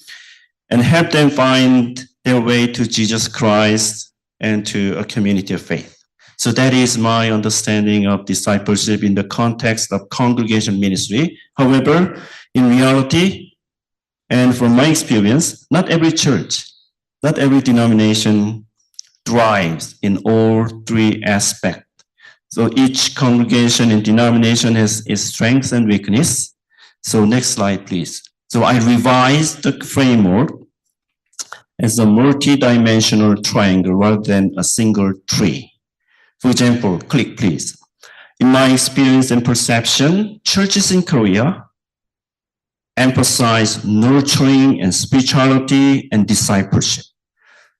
and help them find their way to Jesus Christ and to a community of faith. So that is my understanding of discipleship in the context of congregation ministry. However, in reality, and from my experience, not every church, not every denomination thrives in all three aspects. So each congregation and denomination has its strengths and weakness. So next slide, please. So I revised the framework as a multi-dimensional triangle rather than a single tree. For example, click please. In my experience and perception, churches in Korea emphasize nurturing and spirituality and discipleship.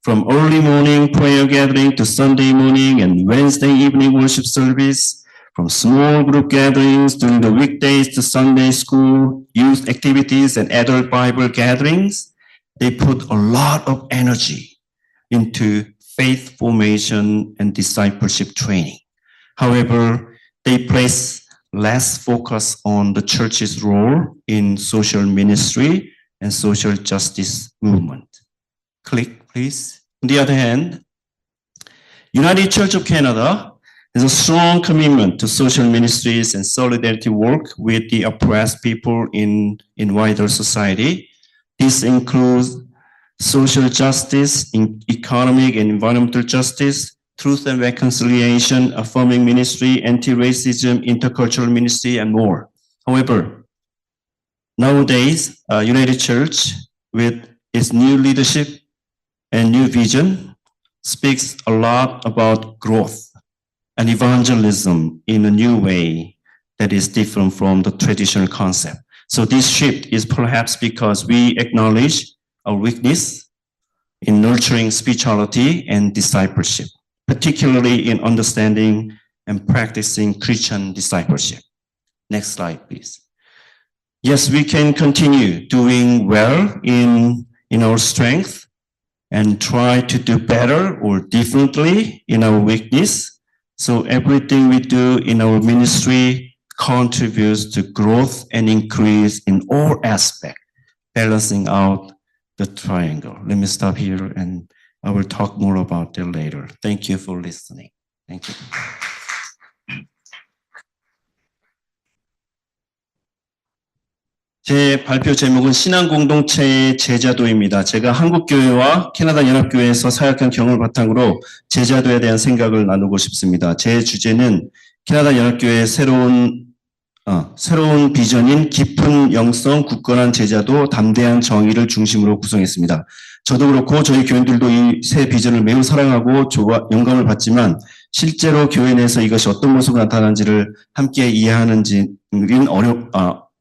From early morning prayer gathering to Sunday morning and Wednesday evening worship service, from small group gatherings during the weekdays to Sunday school, youth activities, and adult Bible gatherings, they put a lot of energy into faith formation and discipleship training. However, they place less focus on the church's role in social ministry and social justice movement. Click, please. On the other hand, United Church of Canada has a strong commitment to social ministries and solidarity work with the oppressed people in wider society. This includes social justice, economic and environmental justice, truth and reconciliation, affirming ministry, anti-racism, intercultural ministry, and more. However, nowadays, United Church, with its new leadership and new vision, speaks a lot about growth and evangelism in a new way that is different from the traditional concept. So this shift is perhaps because we acknowledge our weakness in nurturing spirituality and discipleship, particularly in understanding and practicing Christian discipleship. Next slide, please. Yes, we can continue doing well in our strength and try to do better or differently in our weakness. So everything we do in our ministry contributes to growth and increase in all aspects, balancing out the triangle. Let me stop here and I will talk more about that later. Thank you for listening. Thank you. 제 발표 제목은 신앙공동체의 제자도입니다. 제가 한국교회와 캐나다 연합교회에서 사역한 경험을 바탕으로 제자도에 대한 생각을 나누고 싶습니다. 제 주제는 캐나다 연합교회의 새로운 비전인 깊은 영성, 굳건한 제자도, 담대한 정의를 중심으로 구성했습니다. 저도 그렇고 저희 교인들도 이 새 비전을 매우 사랑하고 영감을 받지만 실제로 교회 내에서 이것이 어떤 모습으로 나타나는지를 함께 이해하는지는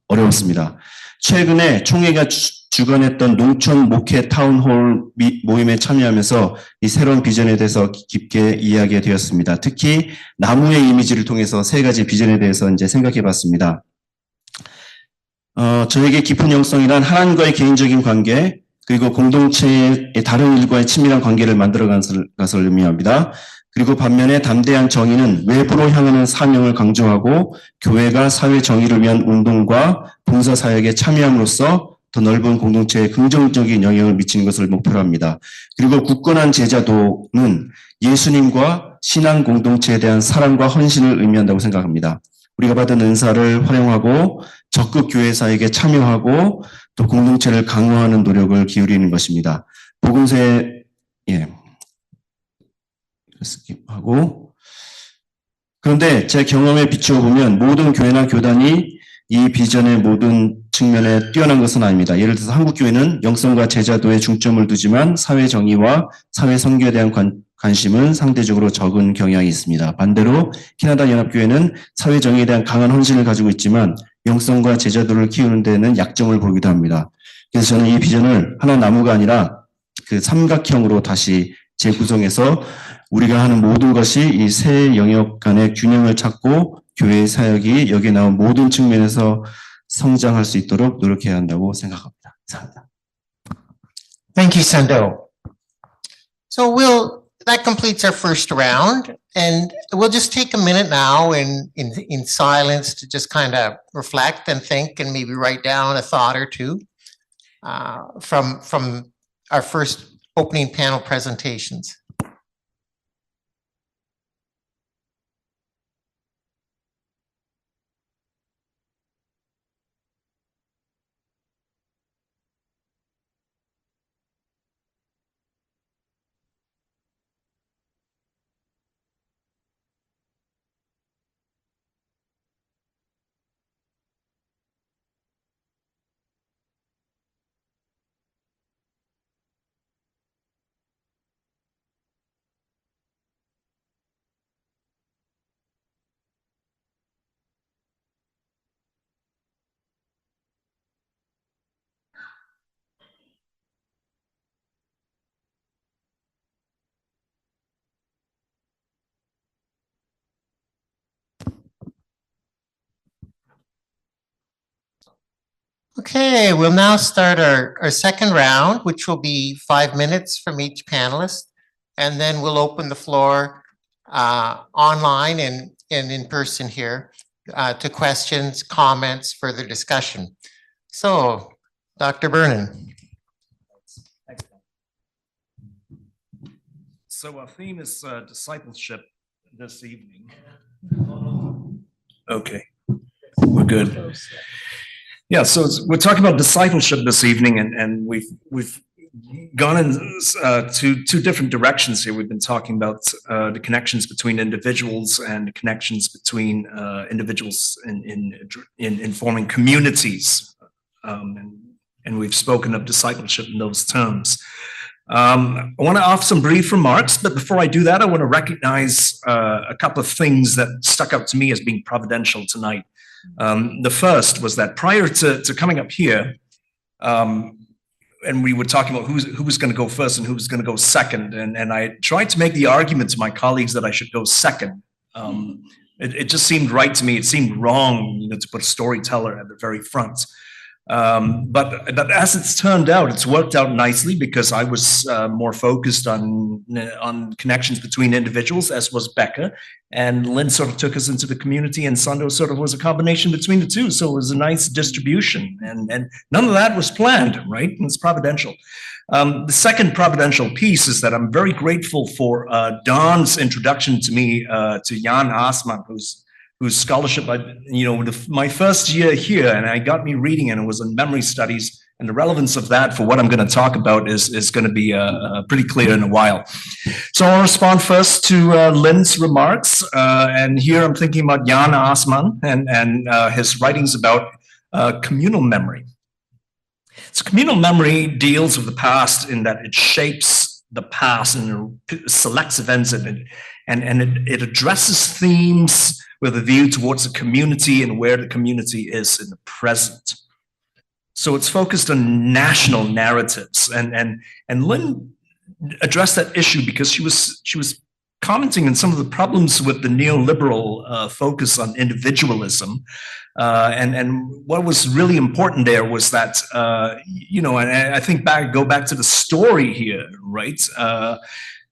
어려웠습니다. 최근에 총회가 주관했던 농촌 목회 타운홀 모임에 참여하면서 이 새로운 비전에 대해서 깊게 이야기가 되었습니다. 특히 나무의 이미지를 통해서 세 가지 비전에 대해서 이제 생각해 봤습니다. 저에게 깊은 영성이란 하나님과의 개인적인 관계, 그리고 공동체의 다른 일과의 친밀한 관계를 만들어가는 것을 의미합니다. 그리고 반면에 담대한 정의는 외부로 향하는 사명을 강조하고 교회가 사회 정의를 위한 운동과 봉사 사역에 참여함으로써 더 넓은 공동체에 긍정적인 영향을 미치는 것을 목표로 합니다. 그리고 굳건한 제자도는 예수님과 신앙 공동체에 대한 사랑과 헌신을 의미한다고 생각합니다. 우리가 받은 은사를 활용하고 적극 교회사에게 참여하고 또 공동체를 강화하는 노력을 기울이는 것입니다. 복음서에 스킵하고 그런데 제 경험에 비추어 보면 모든 교회나 교단이 이 비전의 모든 측면에 뛰어난 것은 아닙니다. 예를 들어서 한국교회는 영성과 제자도에 중점을 두지만 사회 정의와 사회 선교에 대한 관심은 상대적으로 적은 경향이 있습니다. 반대로 캐나다 연합교회는 사회 정의에 대한 강한 헌신을 가지고 있지만 영성과 제자도를 키우는 데는 약점을 보기도 합니다. 그래서 저는 이 비전을 하나 나무가 아니라 그 삼각형으로 다시 재구성해서 우리가 하는 모든 것이 이 세 영역 간의 균형을 찾고 교회의 사역이 여기에 나온 모든 측면에서 성장할 수 있도록 노력해야 한다고 생각합니다. 감사합니다. Thank you, Sando. So that completes our first round, and we'll just take a minute now in silence to just kind of reflect and think and maybe write down a thought or two from our first opening panel presentations. Okay, we'll now start our second round, which will be 5 minutes from each panelist. And then we'll open the floor online and in person here to questions, comments, further discussion. So, Dr. Vernon. So our theme is discipleship this evening. Okay, we're good. Yeah, so we're talking about discipleship this evening, and we've gone in two different directions here. We've been talking about the connections between individuals and the connections between individuals in forming communities, and we've spoken of discipleship in those terms. I want to offer some brief remarks, but before I do that, I want to recognize a couple of things that stuck out to me as being providential tonight. The first was that prior to coming up here, and we were talking about who was going to go first and who was going to go second, and I tried to make the argument to my colleagues that I should go second. It just seemed right to me. It seemed wrong, to put a storyteller at the very front. But as it's turned out, it's worked out nicely because I was more focused on connections between individuals, as was Becca, and Lynn sort of took us into the community, and Sando sort of was a combination between the two. So it was a nice distribution, and none of that was planned, right? And it's providential. The second providential piece is that I'm very grateful for Don's introduction to me to Jan Asman, whose scholarship, my first year here, and I got me reading, and it was in memory studies, and the relevance of that for what I'm going to talk about is going to be pretty clear in a while. So I'll respond first to Lynn's remarks, and here I'm thinking about Jan Asman and his writings about communal memory. So communal memory deals with the past in that it shapes the past and it selects events and it addresses themes with a view towards the community and where the community is in the present. So it's focused on national narratives, and Lynn addressed that issue because she was commenting on some of the problems with the neoliberal focus on individualism, and what was really important there was that and I think go back to the story here, right?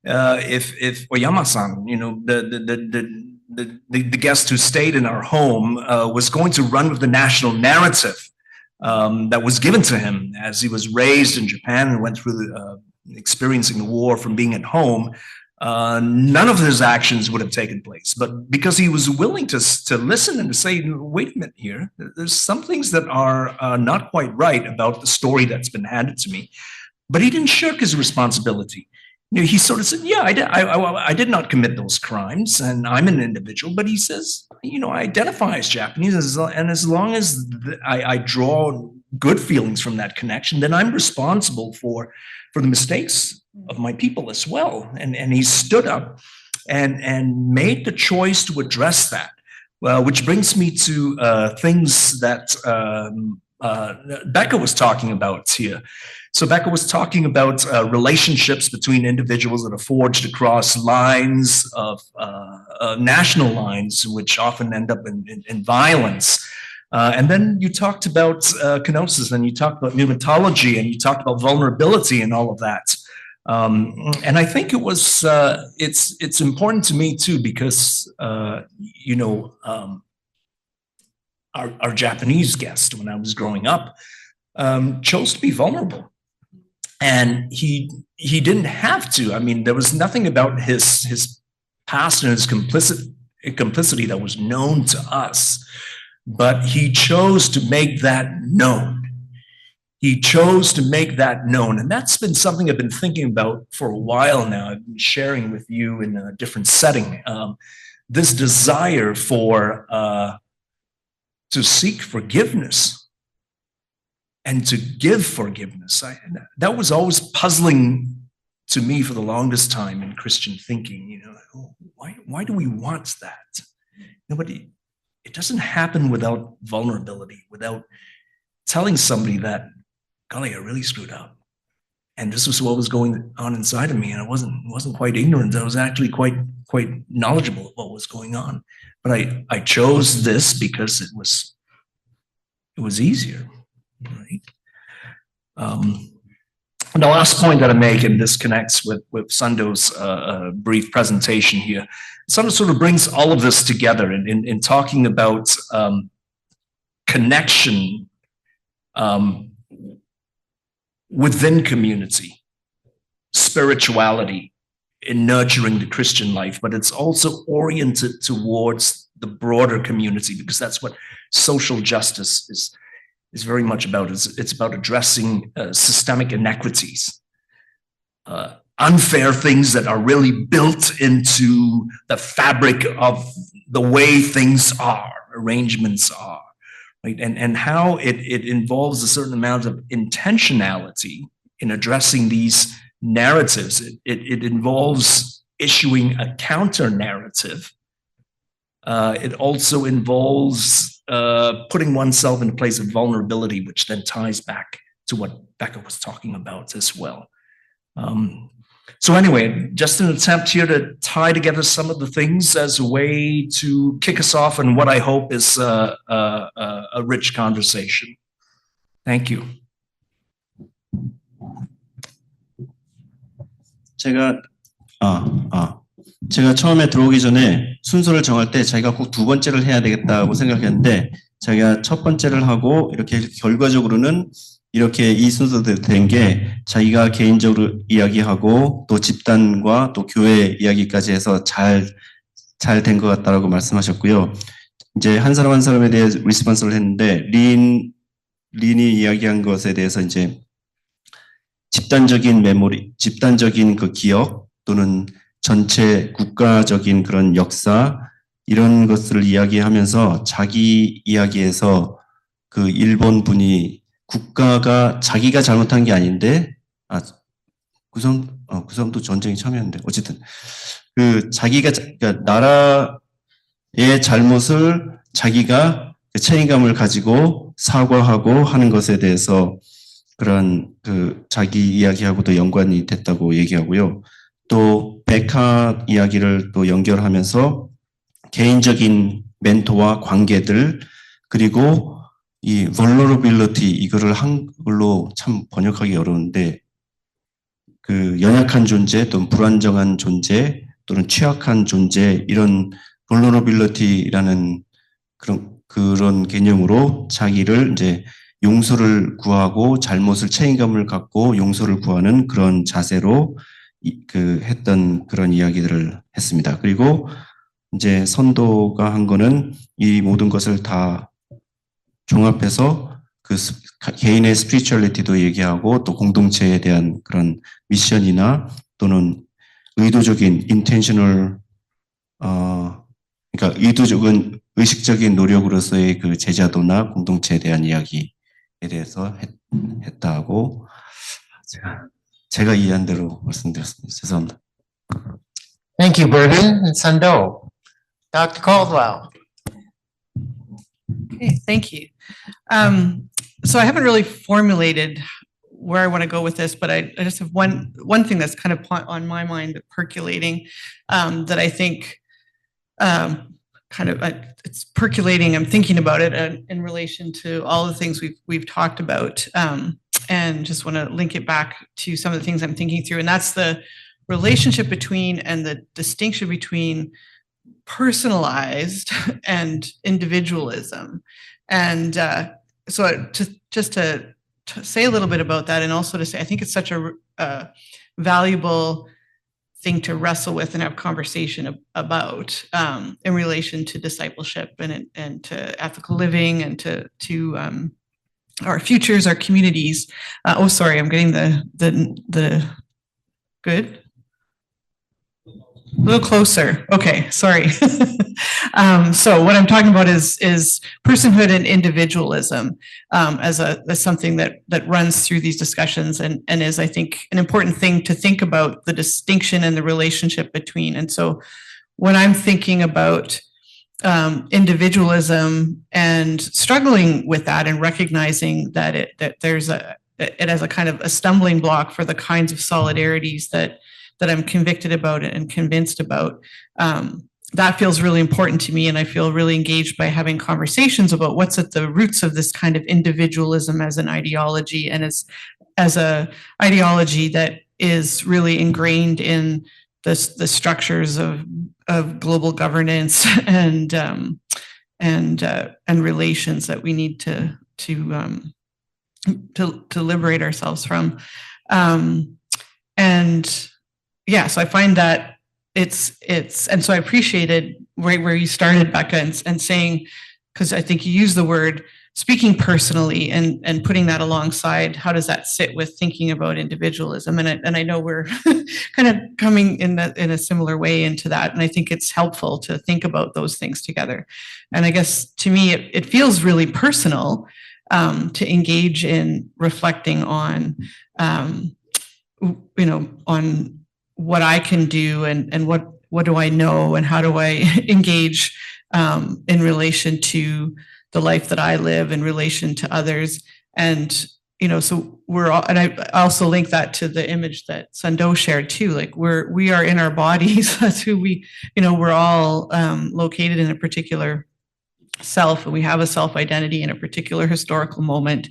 If Oyama-san, the guest who stayed in our home was going to run with the national narrative that was given to him as he was raised in Japan and went through experiencing the war from being at home, none of his actions would have taken place. But because he was willing to listen and to say, wait a minute here, there's some things that are not quite right about the story that's been handed to me. But he didn't shirk his responsibility. he sort of said, yeah, I did not commit those crimes, and I'm an individual. But he says, I identify as Japanese, and as long as I draw good feelings from that connection, then I'm responsible for the mistakes of my people as well. And he stood up and made the choice to address that. Well, which brings me to things that Becca was talking about here. So Becca was talking about relationships between individuals that are forged across lines of national lines, which often end up in violence. And then you talked about kenosis, and you talked about pneumatology, and you talked about vulnerability and all of that. And I think it was it's important to me too, because our Japanese guest, when I was growing up, chose to be vulnerable. And he didn't have to. I mean, there was nothing about his past and his complicity that was known to us, but he chose to make that known. He chose to make that known. And that's been something I've been thinking about for a while now. I've been sharing with you in a different setting. This desire to seek forgiveness and to give forgiveness. That was always puzzling to me for the longest time in Christian thinking. Why do we want that? But it doesn't happen without vulnerability, without telling somebody that, golly, I really screwed up, and this was what was going on inside of me, and I wasn't quite ignorant. I was actually quite knowledgeable of what was going on. But I chose this because it was easier. Right. And the last point that I make, and this connects with Sundo's brief presentation here, Sundo sort of brings all of this together in talking about connection within community, spirituality, in nurturing the Christian life, but it's also oriented towards the broader community, because that's what social justice is very much about. It's about addressing systemic inequities, unfair things that are really built into the fabric of the way things are, arrangements are, right? And how it involves a certain amount of intentionality in addressing these narratives. It involves issuing a counter narrative. It also involves putting oneself in a place of vulnerability, which then ties back to what Becca was talking about as well. So anyway, just an attempt here to tie together some of the things as a way to kick us off in what I hope is a rich conversation. Thank you. 제가 처음에 들어오기 전에 순서를 정할 때 자기가 꼭 두 번째를 해야 되겠다고 생각했는데, 자기가 첫 번째를 하고 이렇게 결과적으로는 이렇게 이 순서대로 된 게, 자기가 개인적으로 이야기하고 또 집단과 또 교회 이야기까지 해서 잘 된 것 같다라고 말씀하셨고요. 이제 한 사람 한 사람에 대해 리스폰스를 했는데, 린이 이야기한 것에 대해서 이제 집단적인 메모리, 집단적인 그 기억, 또는 전체 국가적인 그런 역사, 이런 것들을 이야기하면서 자기 이야기에서 그 일본 분이 국가가 자기가 잘못한 게 아닌데, 그 사람도 전쟁에 참여했는데, 어쨌든 그 자기가, 그러니까 나라의 잘못을 자기가 책임감을 가지고 사과하고 하는 것에 대해서 그런 그 자기 이야기하고도 연관이 됐다고 얘기하고요. 또 백화 이야기를 또 연결하면서 개인적인 멘토와 관계들, 그리고 이 vulnerability, 이거를 한글로 참 번역하기 어려운데, 그 연약한 존재, 또는 불안정한 존재, 또는 취약한 존재, 이런 vulnerability라는 그런 개념으로 자기를 이제 용서를 구하고 잘못을 책임감을 갖고 용서를 구하는 그런 자세로 했던 그런 이야기들을 했습니다. 그리고 이제 선도가 한 거는 이 모든 것을 다 종합해서 그 개인의 스피리추얼리티도 얘기하고, 또 공동체에 대한 그런 미션이나 또는 의도적인 intentional 그러니까 의식적인 노력으로서의 그 제자도나 공동체에 대한 이야기에 대해서 했다고 제가 이해한 대로 말씀드렸습니다. 죄송합니다. Thank you, Burden and Sando. Dr. Caldwell. Okay, thank you. So I haven't really formulated where I want to go with this, but I just have one thing that's kind of on my mind percolating that I think it's percolating. I'm thinking about it in relation to all the things we've talked about, and just want to link it back to some of the things I'm thinking through, and that's the relationship between and the distinction between personalized and individualism. And so just to say a little bit about that, and also to say I think it's such a valuable thing to wrestle with and have conversation about in relation to discipleship and to ethical living and to our futures, our communities. Sorry, I'm getting the good. A little closer. Okay, sorry. So what I'm talking about is personhood and individualism as something that runs through these discussions and is, I think, an important thing to think about the distinction and the relationship between. And so when I'm thinking about individualism and struggling with that and recognizing that it has a kind of a stumbling block for the kinds of solidarities that I'm convicted about and convinced about, that feels really important to me. And I feel really engaged by having conversations about what's at the roots of this kind of individualism as an ideology and as a ideology that is really ingrained in the structures of global governance and relations that we need to liberate ourselves from. And yeah, so I find that and so I appreciated right where you started, Becca, and saying, because I think you used the word speaking personally and putting that alongside, how does that sit with thinking about individualism? And I know we're kind of coming in a similar way into that. And I think it's helpful to think about those things together. And I guess to me, it feels really personal to engage in reflecting on, on what I can do and what do I know and how do I engage in relation to the life that I live in relation to others. And, so and I also link that to the image that Sando shared too, like we are in our bodies. That's who we're all located in a particular self, and we have a self-identity in a particular historical moment.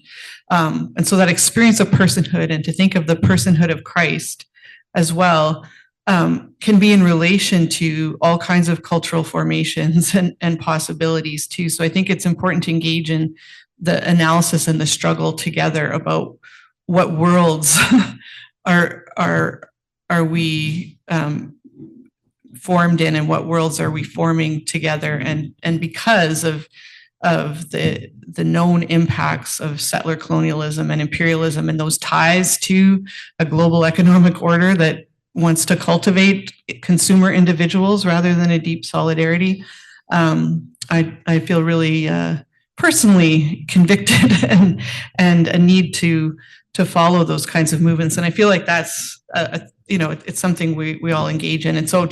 And so that experience of personhood and to think of the personhood of Christ as well can be in relation to all kinds of cultural formations and possibilities too. So I think it's important to engage in the analysis and the struggle together about what worlds are we formed in and what worlds are we forming together. And because of the known impacts of settler colonialism and imperialism and those ties to a global economic order that wants to cultivate consumer individuals rather than a deep solidarity, I feel really personally convicted and a need to follow those kinds of movements. And I feel like that's it's something we all engage in. And so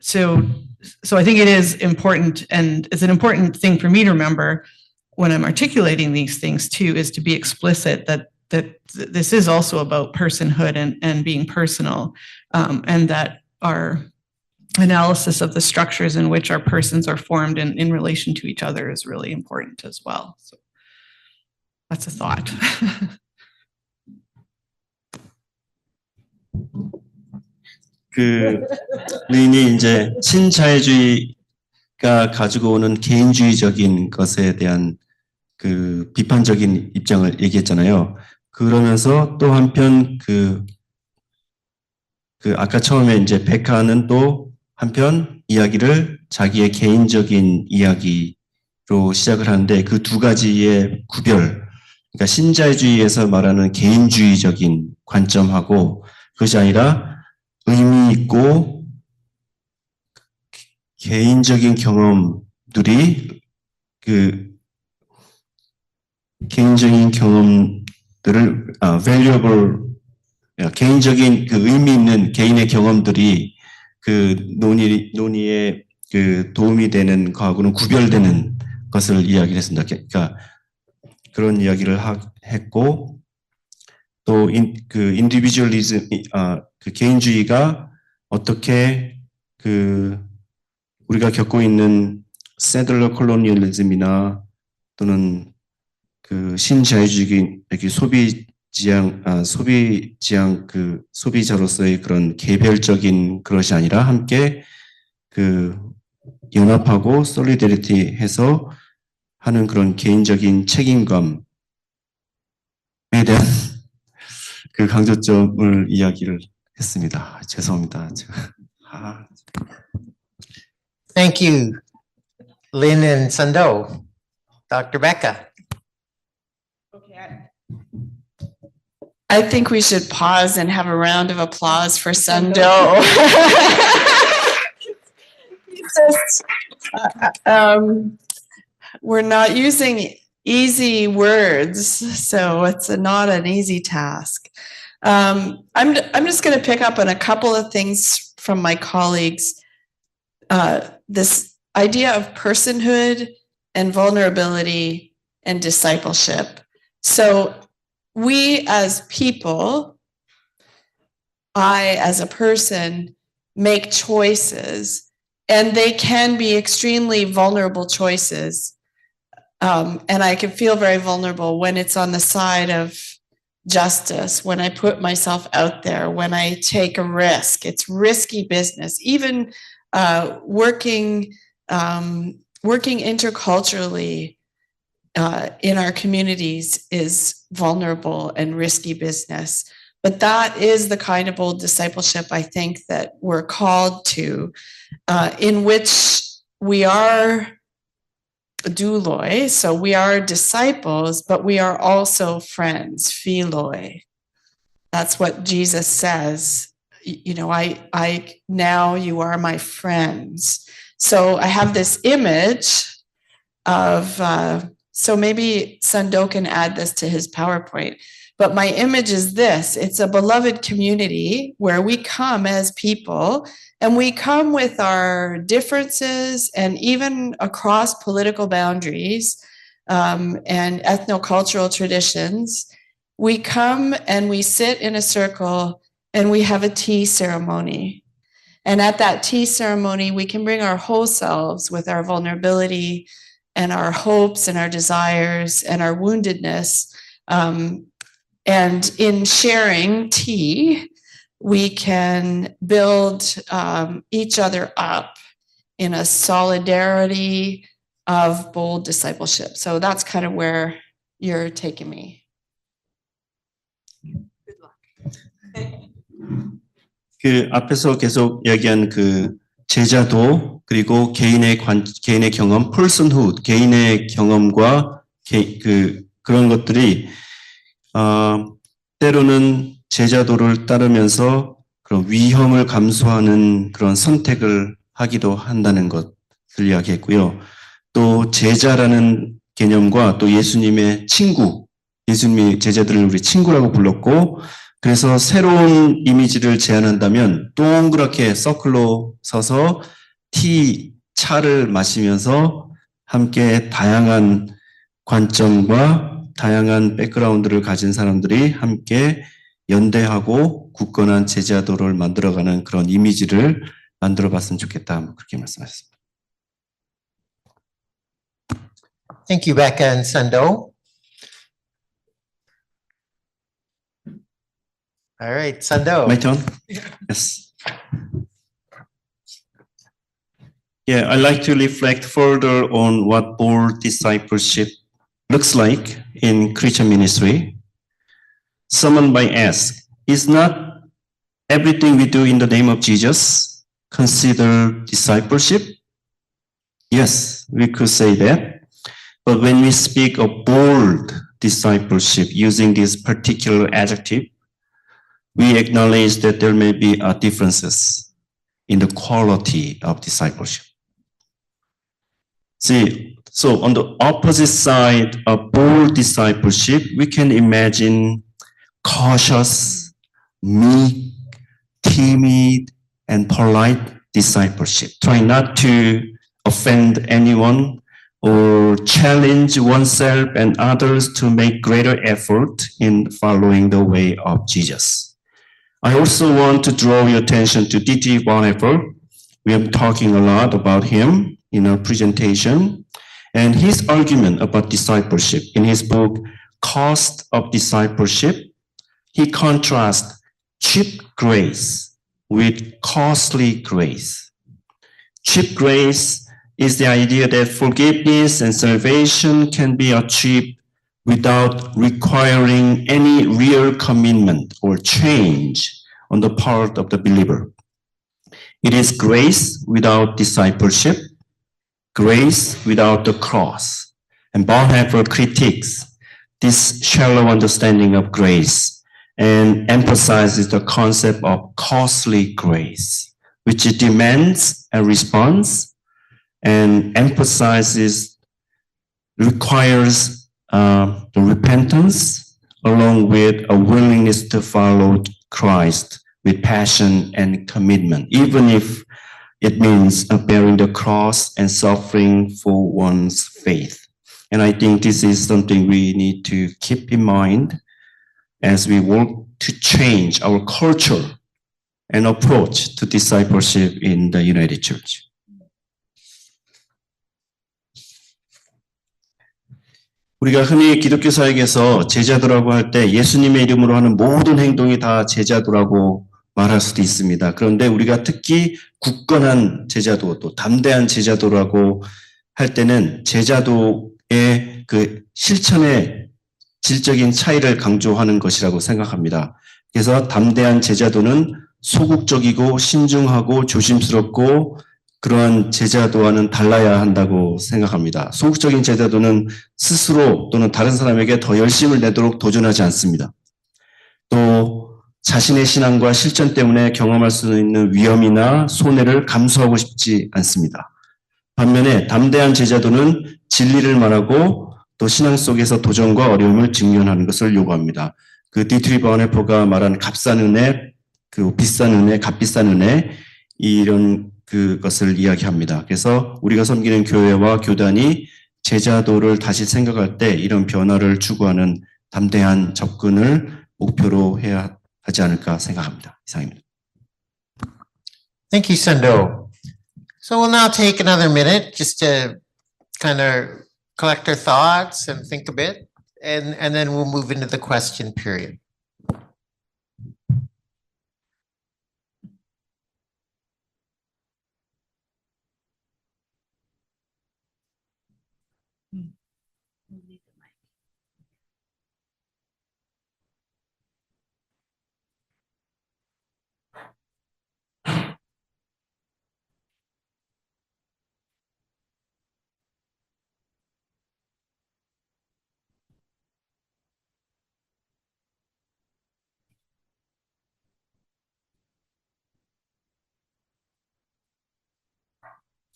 so I think it is important, and it's an important thing for me to remember when I'm articulating these things too, is to be explicit that this is also about personhood and being personal, and that our analysis of the structures in which our persons are formed in relation to each other is really important as well. So that's a thought. 린이 이제 신자유주의가 가지고 오는 개인주의적인 것에 대한 그 비판적인 입장을 얘기했잖아요. 그러면서 또 한편 그 아까 처음에 이제 백화는 또 한편 이야기를 자기의 개인적인 이야기로 시작을 하는데 그 두 가지의 구별, 그러니까 신자유주의에서 말하는 개인주의적인 관점하고 그것이 아니라 의미 있고 개인적인 경험들이 개인적인 경험들을 valuable 개인적인 의미 있는 개인의 경험들이 논의에 도움이 되는 거하고는 구별되는 것을 이야기를 했습니다. 그러니까 그런 이야기를 했고 또 인디비주얼리즘 개인주의가 어떻게 우리가 겪고 있는 세틀러 콜로니얼리즘이나 또는 신자유주의 소비자로서의 그런 개별적인 그것이 아니라 함께 연합하고 솔리데리티 해서 하는 그런 개인적인 책임감에 대한 강조점을 이야기를 했습니다. 죄송합니다. Thank you, Lynn and Sando. Dr. Becca. Okay. I think we should pause and have a round of applause for Sando. We're not using easy words, so it's not an easy task. I'm just going to pick up on a couple of things from my colleagues. This idea of personhood and vulnerability and discipleship. So we as people, I as a person, make choices, and they can be extremely vulnerable choices. And I can feel very vulnerable when it's on the side of justice, when I put myself out there, when I take a risk. It's risky business. Even working interculturally in our communities is vulnerable and risky business. But that is the kind of bold discipleship, I think, that we're called to, in which we are douloi, so we are disciples, but we are also friends, philoi. That's what Jesus says. You know, I now you are my friends. So I have this image of, so maybe Sando can add this to his PowerPoint, but my image is this. It's a beloved community where we come as people, and we come with our differences and even across political boundaries and ethnocultural traditions. We come and we sit in a circle and we have a tea ceremony. And at that tea ceremony, we can bring our whole selves with our vulnerability and our hopes and our desires and our woundedness. And in sharing tea, we can build each other up in a solidarity of bold discipleship. So that's kind of where you're taking me. Good luck. 앞에서 계속 이야기한 제자도 그리고 개인의 경험, personhood, 개인의 경험과 그런 것들이 때로는 제자도를 따르면서 그런 위험을 감수하는 그런 선택을 하기도 한다는 것을 이야기했고요. 또 제자라는 개념과 또 예수님의 친구, 예수님이 제자들을 우리 친구라고 불렀고, 그래서 새로운 이미지를 제안한다면 동그랗게 서클로 서서 차를 마시면서 함께 다양한 관점과 다양한 백그라운드를 가진 사람들이 함께 연대하고 굳건한 제자도를 만들어가는 그런 이미지를 만들어봤으면 좋겠다. 그렇게 말씀하셨습니다. Thank you, Becca and Sando. All right, Sando. My turn? Yes. Yeah, I'd like to reflect further on what bold discipleship looks like in Christian ministry. Someone might ask, is not everything we do in the name of Jesus considered discipleship? Yes, we could say that. But when we speak of bold discipleship using this particular adjective, we acknowledge that there may be differences in the quality of discipleship. See, so on the opposite side of bold discipleship, we can imagine cautious, meek, timid, and polite discipleship, trying not to offend anyone or challenge oneself and others to make greater effort in following the way of Jesus. I also want to draw your attention to D.T. Bonhoeffer. We are talking a lot about him in our presentation, and his argument about discipleship in his book, Cost of Discipleship, he contrasts cheap grace with costly grace. Cheap grace is the idea that forgiveness and salvation can be achieved without requiring any real commitment or change on the part of the believer. It is grace without discipleship, grace without the cross. And Bonhoeffer critiques this shallow understanding of grace and emphasizes the concept of costly grace, which demands a response and requires the repentance along with a willingness to follow Christ with passion and commitment, even if it means bearing the cross and suffering for one's faith. And I think this is something we need to keep in mind as we work to change our culture and approach to discipleship in the United Church. 우리가 흔히 기독교 사역에서 제자도라고 할 때 예수님의 이름으로 하는 모든 행동이 다 제자도라고 말할 수도 있습니다. 그런데 우리가 특히 굳건한 제자도, 또 담대한 제자도라고 할 때는 제자도의 그 실천의 질적인 차이를 강조하는 것이라고 생각합니다. 그래서 담대한 제자도는 소극적이고 신중하고 조심스럽고 그러한 제자도와는 달라야 한다고 생각합니다. 소극적인 제자도는 스스로 또는 다른 사람에게 더 열심을 내도록 도전하지 않습니다. 또 자신의 신앙과 실천 때문에 경험할 수 있는 위험이나 손해를 감수하고 싶지 않습니다. 반면에 담대한 제자도는 진리를 말하고 또 신앙 속에서 도전과 어려움을 직면하는 것을 요구합니다. 그 디트리 버네퍼가 말한 값싼 은혜, 그 비싼 은혜, 값비싼 은혜, 이런 그것을 이야기합니다. 그래서 우리가 섬기는 교회와 교단이 제자도를 다시 생각할 때 이런 변화를 추구하는 담대한 접근을 목표로 해야 하지 않을까 생각합니다. 이상입니다. Thank you, Sando. So we'll now take another minute just to kind of collect our thoughts and think a bit, and then we'll move into the question period.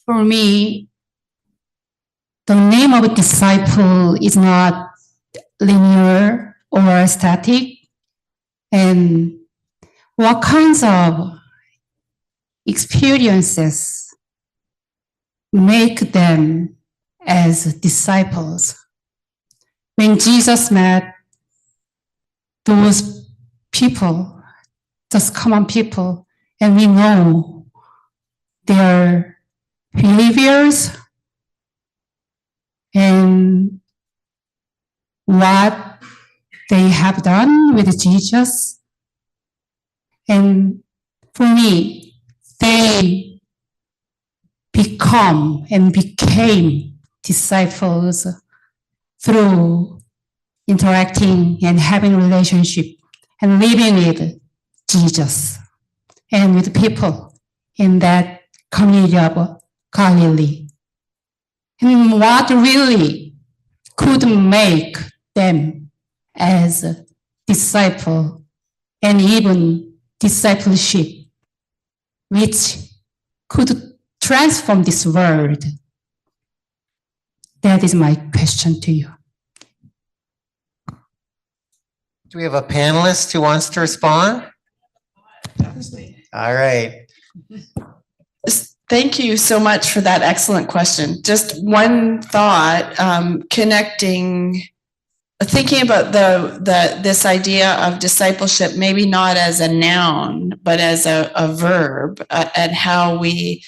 For me, the name of a disciple is not linear or static. And what kinds of experiences make them as disciples? When Jesus met those people, just common people, and we know their behaviors and what they have done with Jesus. And for me, they become and became disciples through interacting and having relationship and living with Jesus and with people in that community of Galilee. And what really could make them as a disciple and even discipleship, which could transform this world? That is my question to you. Do we have a panelist who wants to respond? All right. Thank you so much for that excellent question. Just one thought, thinking about this idea of discipleship, maybe not as a noun, but as a verb, and how we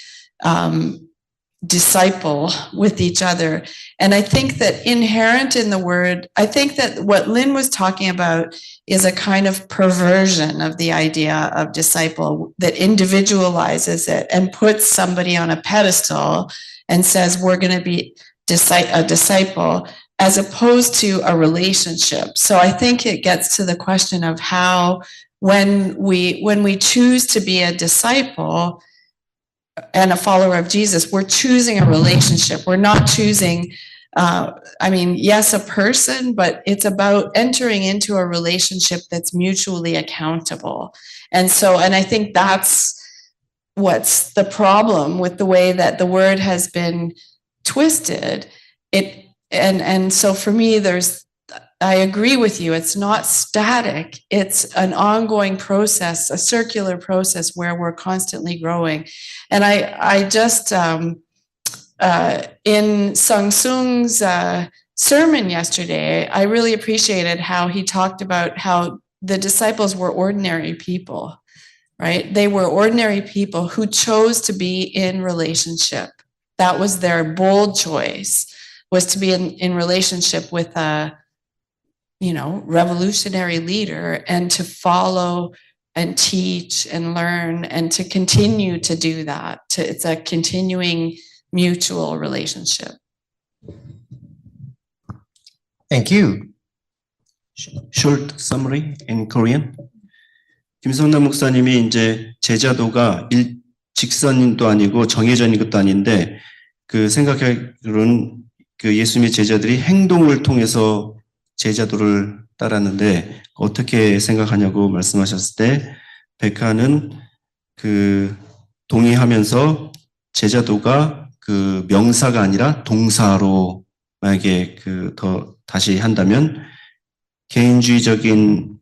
disciple with each other. And I think that inherent in the word, I think that what Lynn was talking about is a kind of perversion of the idea of disciple that individualizes it and puts somebody on a pedestal and says, we're going to be a disciple, as opposed to a relationship. So I think it gets to the question of how, when we choose to be a disciple and a follower of Jesus, we're choosing a relationship. We're not choosing, yes, a person, but it's about entering into a relationship that's mutually accountable. And I think that's what's the problem with the way that the word has been twisted. So for me, I agree with you. It's not static. It's an ongoing process, a circular process where we're constantly growing. And I just, in Sung Sung's sermon yesterday, I really appreciated how he talked about how the disciples were ordinary people, right? They were ordinary people who chose to be in relationship. That was their bold choice, was to be in relationship with a revolutionary leader and to follow and teach and learn and to continue to do that. It's a continuing mutual relationship. Thank you. Short summary in Korean. 김성남 목사님이 이제 제자도가 직선도 아니고 정해져 있는 것도 아닌데 그 생각하기로는 그 예수님의 제자들이 행동을 통해서 제자도를 따랐는데 어떻게 생각하냐고 말씀하셨을 때 백하는 그 동의하면서 제자도가 그 명사가 아니라 동사로 만약에 더 다시 한다면 개인주의적인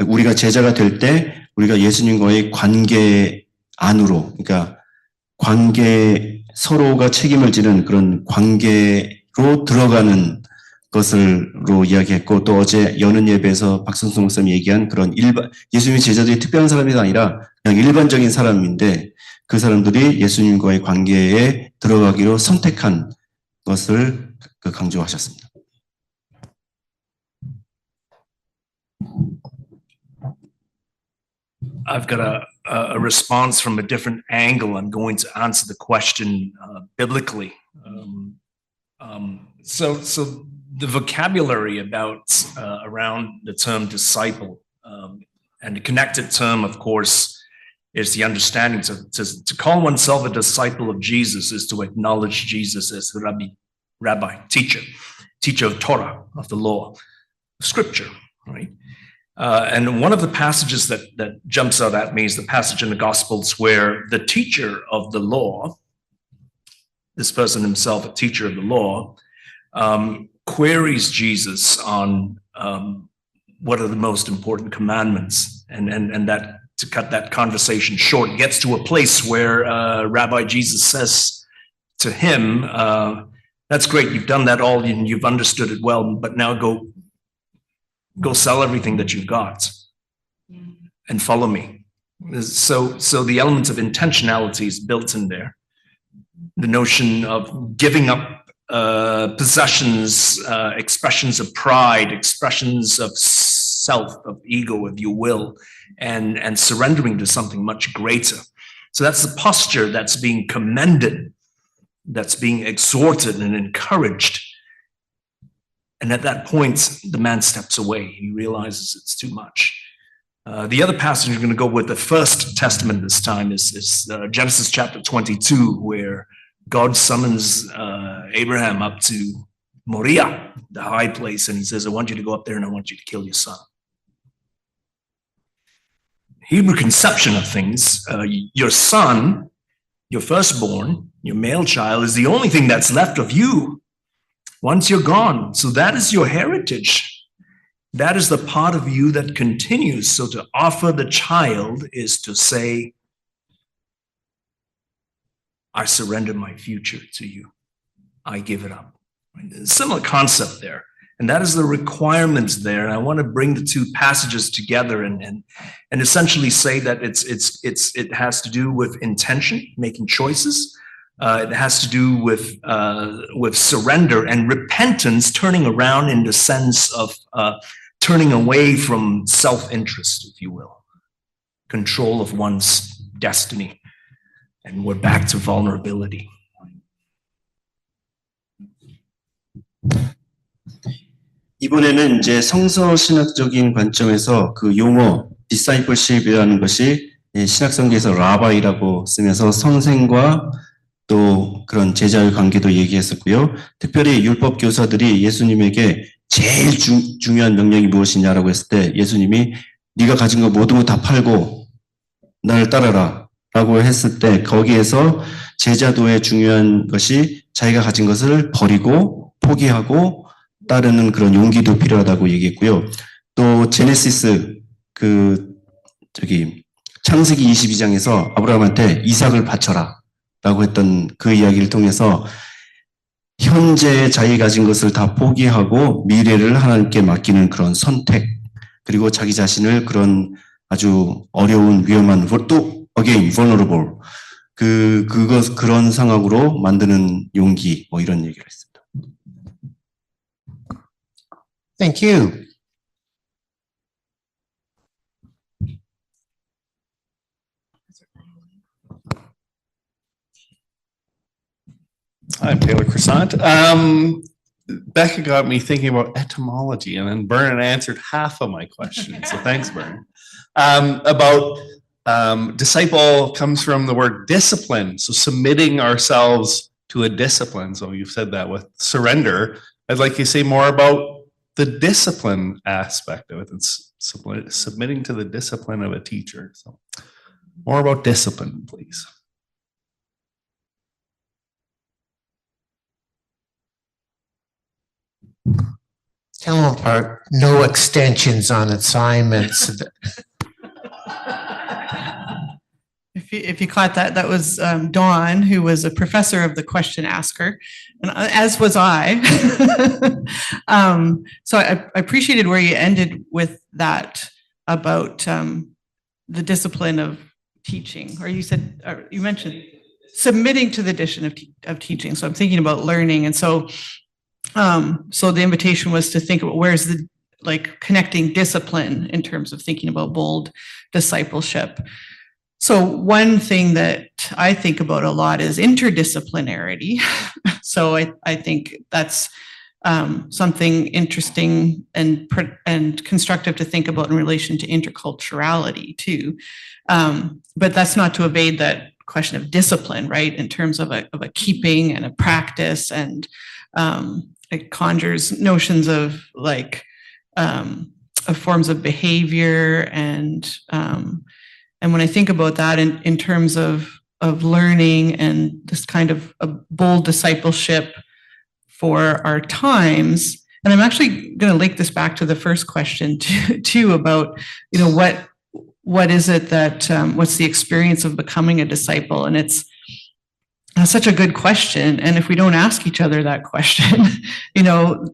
우리가 제자가 될 때 우리가 예수님과의 관계 안으로, 그러니까 관계 서로가 책임을 지는 그런 관계로 들어가는 것을로 이야기했고, 또 어제 여는 예배에서 박성수 목사님이 얘기한 그런 예수님의 제자들이 특별한 사람이 아니라 그냥 일반적인 사람인데 그 사람들이 예수님과의 관계에 들어가기로 선택한 것을 강조하셨습니다. I've got a response from a different angle. I'm going to answer the question biblically. So the vocabulary around the term disciple, and the connected term, of course, is the understanding to call oneself a disciple of Jesus is to acknowledge Jesus as the rabbi, teacher of Torah, of the law, of Scripture, right? And one of the passages that jumps out at me is the passage in the Gospels where the teacher of the law, this person himself, a teacher of the law, queries Jesus on what are the most important commandments, and that, to cut that conversation short, gets to a place where Rabbi Jesus says to him, that's great, you've done that all and you've understood it well, but now go sell everything that you've got and follow me. So the element of intentionality is built in there. The notion of giving up possessions, expressions of pride, expressions of self, of ego, if you will, and surrendering to something much greater. So that's the posture that's being commended, that's being exhorted and encouraged. And at that point, the man steps away. He realizes it's too much. The other passage we're going to go with, the First Testament this time, is Genesis chapter 22, where God summons Abraham up to Moriah, the high place, and he says, I want you to go up there and I want you to kill your son. Hebrew conception of things, your son, your firstborn, your male child is the only thing that's left of you once you're gone. So that is your heritage. That is the part of you that continues. So to offer the child is to say, I surrender my future to you. I give it up. Similar concept there. And that is the requirements there. And I want to bring the two passages together and essentially say that it has to do with intention, making choices. It has to do with surrender and repentance, turning around in the sense of turning away from self-interest, if you will, control of one's destiny. And we're back to vulnerability. 이번에는 이제 성서 신학적인 관점에서 그 용어 discipleship이라는 것이 신학성경에서 라바이라고 쓰면서 선생과 또 그런 제자의 관계도 얘기했었고요. 특별히 율법 교사들이 예수님에게 제일 중요한 명령이 무엇이냐라고 했을 때 예수님이 네가 가진 거 모든 거 다 팔고 나를 따라라 라고 했을 때 거기에서 제자도의 중요한 것이 자기가 가진 것을 버리고 포기하고 따르는 그런 용기도 필요하다고 얘기했고요. 또 제네시스 창세기 22장에서 아브라함한테 이삭을 바쳐라 라고 했던 그 이야기를 통해서 현재 자기 가진 것을 다 포기하고 미래를 하나님께 맡기는 그런 선택, 그리고 자기 자신을 그런 아주 어려운 위험한 또 again vulnerable 그런 상황으로 만드는 용기 뭐 이런 얘기를 했습니다. Thank you. I'm Taylor Croissant. Becca got me thinking about etymology, and then Vernon answered half of my question. So thanks, Vernon. Disciple comes from the word discipline. So submitting ourselves to a discipline. So you've said that with surrender. I'd like you to say more about the discipline aspect of it. It's submitting to the discipline of a teacher. So more about discipline, please. Tell them apart, no extensions on assignments. If you caught that, that was Dawn, who was a professor of the question asker, and as was I. So I appreciated where you ended with that about the discipline of teaching, or you said, or you mentioned submitting to the discipline of teaching. So I'm thinking about learning, and so the invitation was to think about where's the connecting discipline in terms of thinking about bold discipleship. So one thing that I think about a lot is interdisciplinarity. So I think that's something interesting and constructive to think about in relation to interculturality too. But that's not to evade that question of discipline, right? In terms of a keeping and a practice, and it conjures notions of forms of behavior, and when I think about that in terms of learning and this kind of a bold discipleship for our times, and I'm actually going to link this back to the first question too about what is it that what's the experience of becoming a disciple, and it's such a good question. And if we don't ask each other that question,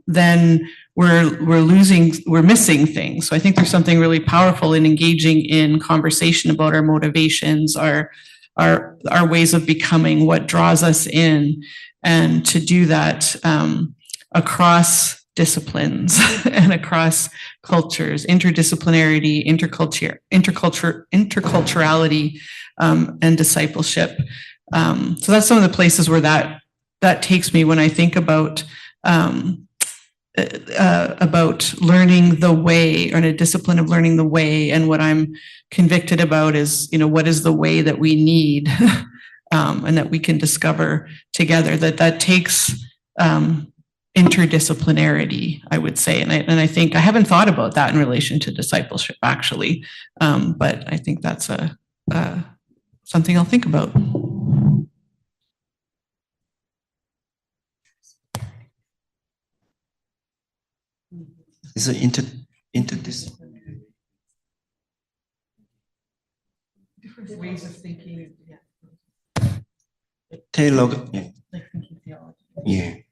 then we're missing things. So I think there's something really powerful in engaging in conversation about our motivations, our ways of becoming, what draws us in, and to do that across disciplines and across cultures, interdisciplinarity, interculturality, and discipleship. So that's some of the places where that takes me when I think about learning the way, or in a discipline of learning the way. And what I'm convicted about is, what is the way that we need and that we can discover together, that takes interdisciplinarity, I would say. And I think I haven't thought about that in relation to discipleship, actually. But I think that's something I'll think about. It's an interdisciplinary. Different ways of thinking. 테일러가 예.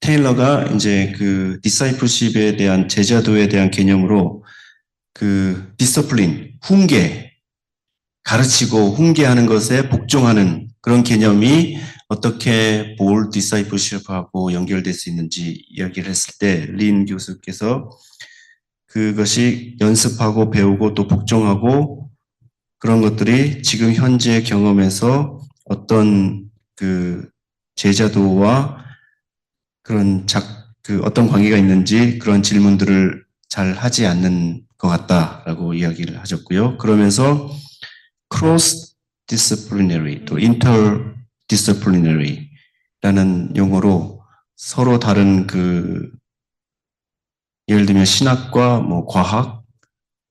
테일러가 이제 그 디사이플십에 대한 제자도에 대한 개념으로 그 디서플린, 훈계, 가르치고 훈계하는 것에 복종하는 그런 개념이 어떻게 볼 디사이플십하고 연결될 수 있는지 이야기를 했을 때 린 교수께서 그것이 연습하고 배우고 또 복종하고 그런 것들이 지금 현재 경험에서 어떤 그 제자도와 그런 그 어떤 관계가 있는지 그런 질문들을 잘 하지 않는 것 같다라고 이야기를 하셨고요. 그러면서 cross disciplinary 또 interdisciplinary라는 용어로 서로 다른 그 예를 들면 신학과 뭐 과학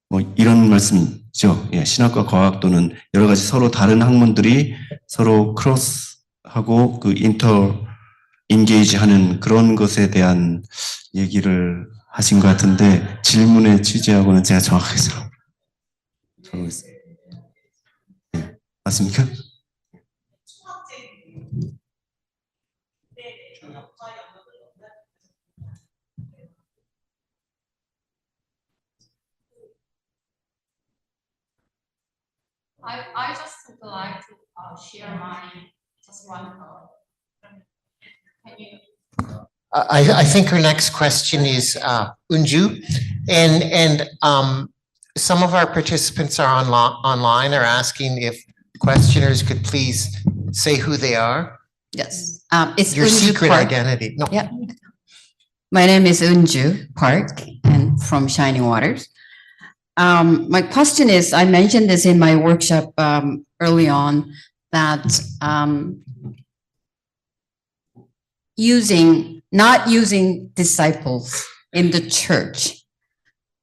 뭐 이런 말씀이죠. 예, 신학과 과학 또는 여러 가지 서로 다른 학문들이 서로 크로스하고 그 인게이지하는 그런 것에 대한 얘기를 하신 것 같은데 질문의 취지하고는 제가 정확하게 잘 모르겠어요. 네, 맞습니까? I just would like to share my just one thought. Can you? I think our next question is Unju, and some of our participants are online are asking if questioners could please say who they are. Yes, it's Your Unju secret Park. identity. No. Yeah. My name is Unju Park and from Shining Waters. My question is, I mentioned this in my workshop early on, that not using disciples in the church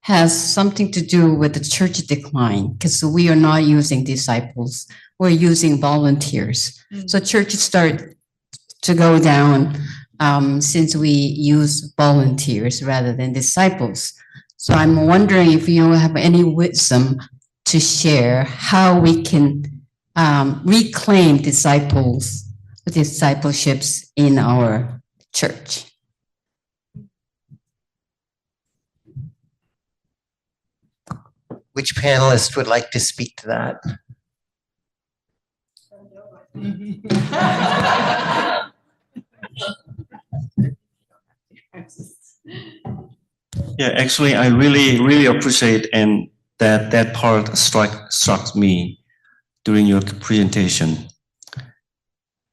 has something to do with the church decline, because we are not using disciples, we're using volunteers. So churches start to go down since we use volunteers rather than disciples. So I'm wondering if you have any wisdom to share how we can reclaim discipleships in our church. Which panelist would like to speak to that? Yeah, actually, I really appreciate and that part struck me during your presentation.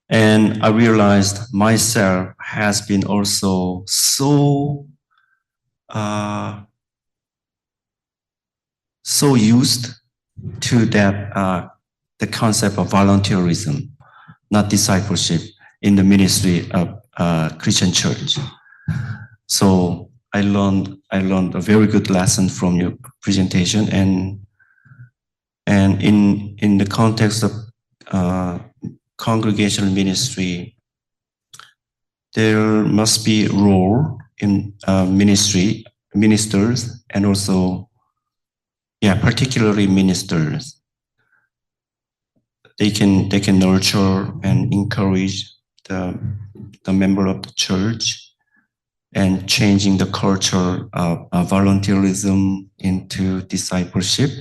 And I realized myself has been also so used to that the concept of volunteerism, not discipleship in the ministry of Christian church. So I learned a very good lesson from your presentation, and in the context of congregational ministry, there must be a role in ministers, and also, particularly ministers. They can nurture and encourage the member of the church, and changing the culture of volunteerism into discipleship.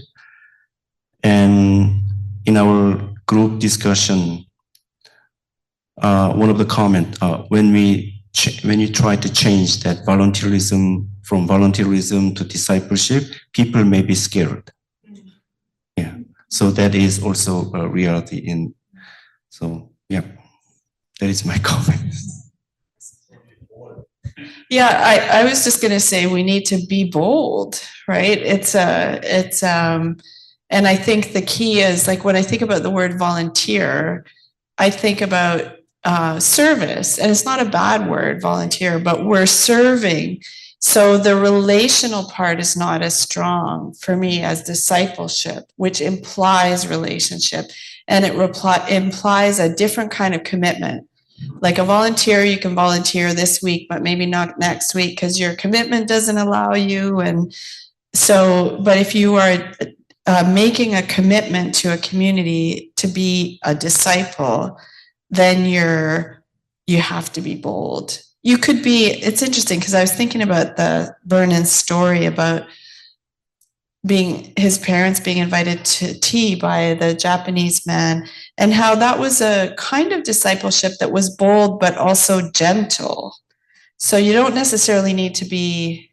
And in our group discussion, one of the comments, when you try to change that volunteerism from volunteerism to discipleship, people may be scared. Yeah, so that is also a reality. That is my comment. Yeah, I was just going to say we need to be bold, right? And I think the key is, like, when I think about the word volunteer, I think about service, and it's not a bad word, volunteer, but we're serving. So the relational part is not as strong for me as discipleship, which implies relationship, and it implies a different kind of commitment. Like a volunteer, you can volunteer this week, but maybe not next week because your commitment doesn't allow you. And so, but if you are making a commitment to a community to be a disciple, then you have to be bold. You could be, it's interesting because I was thinking about the Vernon's story about his parents being invited to tea by the Japanese man, and how that was a kind of discipleship that was bold but also gentle. So you don't necessarily need to be,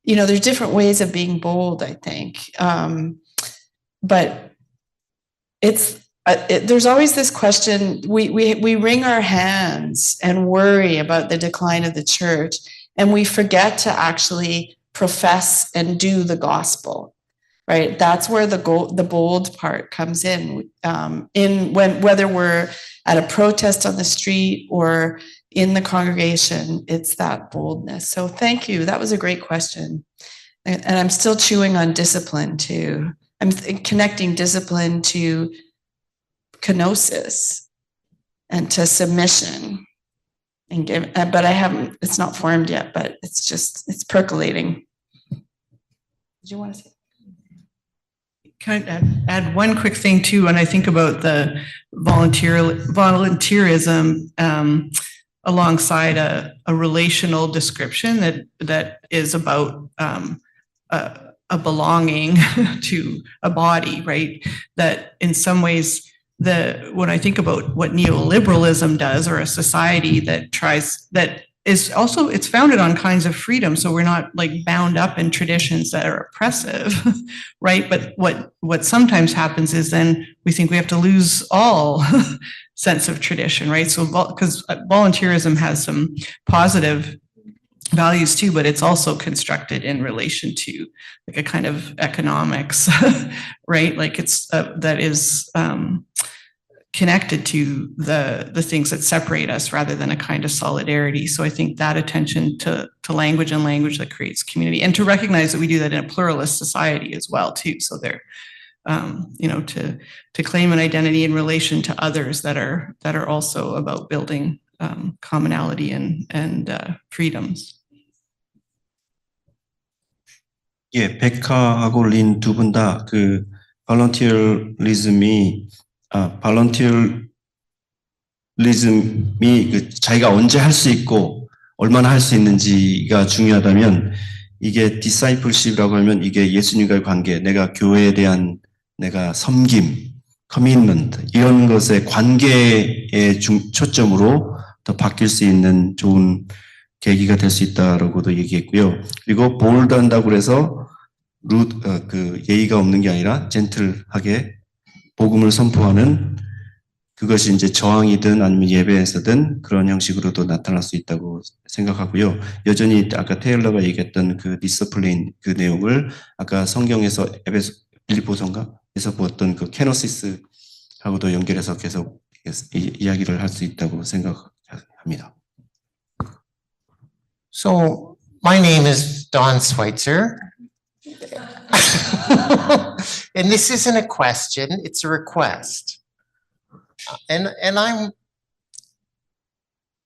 there's different ways of being bold, I think. But there's always this question, we wring our hands and worry about the decline of the church, and we forget to actually profess and do the gospel, right? That's where the bold part comes in whether we're at a protest on the street or in the congregation, it's that boldness. So thank you. That was a great question. And I'm still chewing on discipline too. I'm connecting discipline to kenosis and to submission and but it's not formed yet, but it's percolating. Did you want to say? Can I add one quick thing too? When I think about the volunteerism alongside a relational description that is about a belonging to a body, right? That in some ways, when I think about what neoliberalism does, or a society that is also, it's founded on kinds of freedom. So we're not like bound up in traditions that are oppressive, right? But what sometimes happens is then we think we have to lose all sense of tradition, right? So because volunteerism has some positive values too, but it's also constructed in relation to like a kind of economics, right? Like it's that is connected to the things that separate us rather than a kind of solidarity. So I think that attention to language and language that creates community, and to recognize that we do that in a pluralist society as well too. So there, to claim an identity in relation to others that are also about building commonality and freedoms. 예, 백화하고 린 두 분 다 그 발런티어리즘이 그 자기가 언제 할 수 있고 얼마나 할 수 있는지가 중요하다면, 이게 디사이플십이라고 하면 이게 예수님과의 관계, 내가 교회에 대한 내가 섬김, 커미트먼트, 이런 것의 관계의 초점으로 더 바뀔 수 있는 좋은 계기가 될 수 있다라고도 얘기했고요. 그리고 볼드한다고 해서 그 예의가 없는 게 아니라 젠틀하게 복음을 선포하는, 그것이 이제 저항이든 아니면 예배에서든 그런 형식으로도 나타날 수 있다고 생각하고요. 여전히 아까 테일러가 얘기했던 그 디스플레인 그 내용을 아까 성경에서 빌립보서인가에서 보았던 그 케노시스하고도 연결해서 계속 이야기를 할 수 있다고 생각합니다. So my name is Don Schweitzer. And this isn't a question, it's a request. And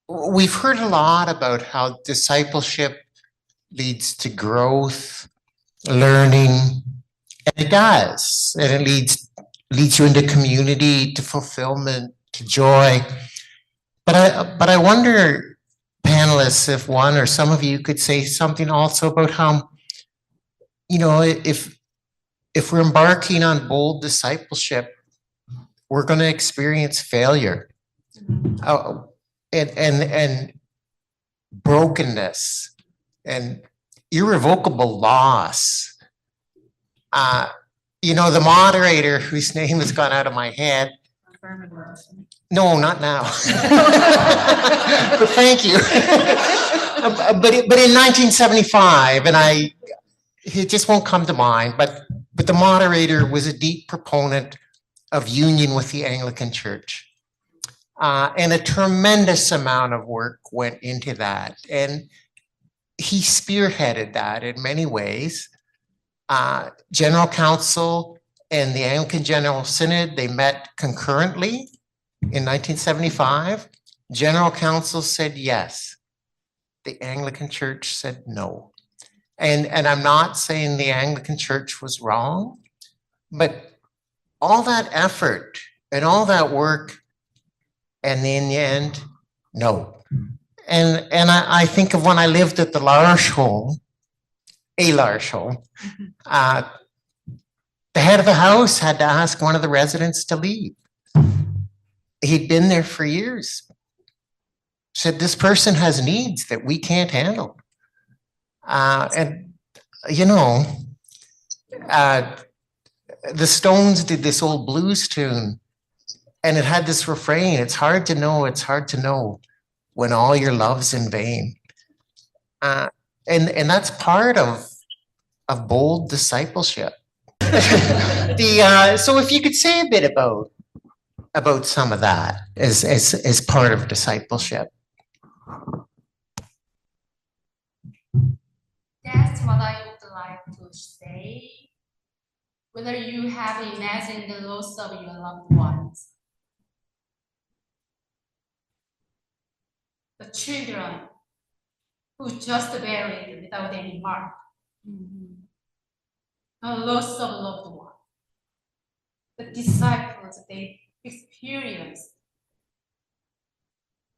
we've heard a lot about how discipleship leads to growth, learning, and it does. And it leads you into community, to fulfillment, to joy. But I wonder, panelists, if one or some of you could say something also about how, if we're embarking on bold discipleship, we're going to experience failure and brokenness and irrevocable loss. The moderator, whose name has gone out of my head. No, not now. But thank you. But in 1975, and it just won't come to mind, but the moderator was a deep proponent of union with the Anglican Church. And a tremendous amount of work went into that. And he spearheaded that in many ways. General Council and the Anglican General Synod, they met concurrently in 1975. General Council said yes. The Anglican Church said no. And I'm not saying the Anglican Church was wrong, but all that effort and all that work, and in the end, no. And I think of when I lived at the L'Arche home, the head of the house had to ask one of the residents to leave. He'd been there for years. Said, this person has needs that we can't handle. And, you know, the Stones did this old blues tune, and it had this refrain, it's hard to know when all your love's in vain. And that's part of bold discipleship. So if you could say a bit about some of that as part of discipleship. That's what I would like to say. Whether you have imagined the loss of your loved ones, the children who just buried without any mark, the loss of loved one, the disciples, they experienced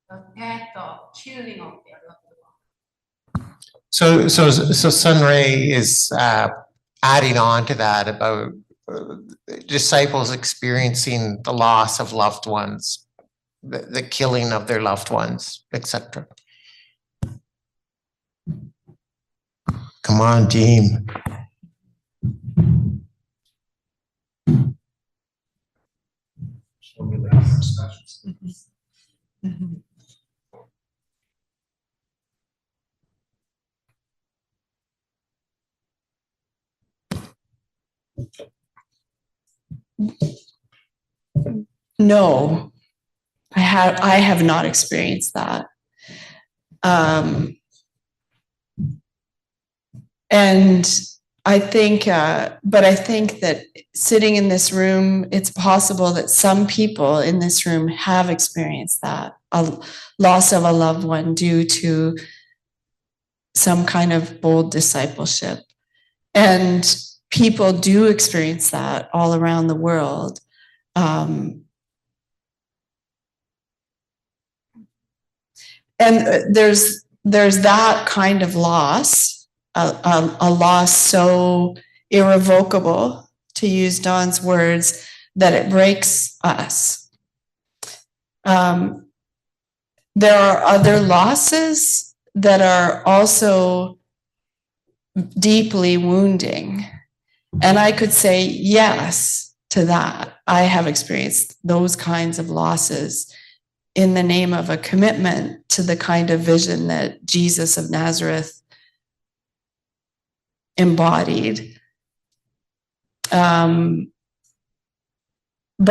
the death of killing of their loved one. So Sunray is adding on to that about disciples experiencing the loss of loved ones, the killing of their loved ones, etc. Come on, team. No, I have not experienced that. And I think, but I think that sitting in this room, it's possible that some people in this room have experienced that, a loss of a loved one due to some kind of bold discipleship. And people do experience that all around the world. And there's that kind of loss, a loss so irrevocable, to use Don's words, that it breaks us. There are other losses that are also deeply wounding. And I could say yes to that. I have experienced those kinds of losses in the name of a commitment to the kind of vision that Jesus of Nazareth embodied. But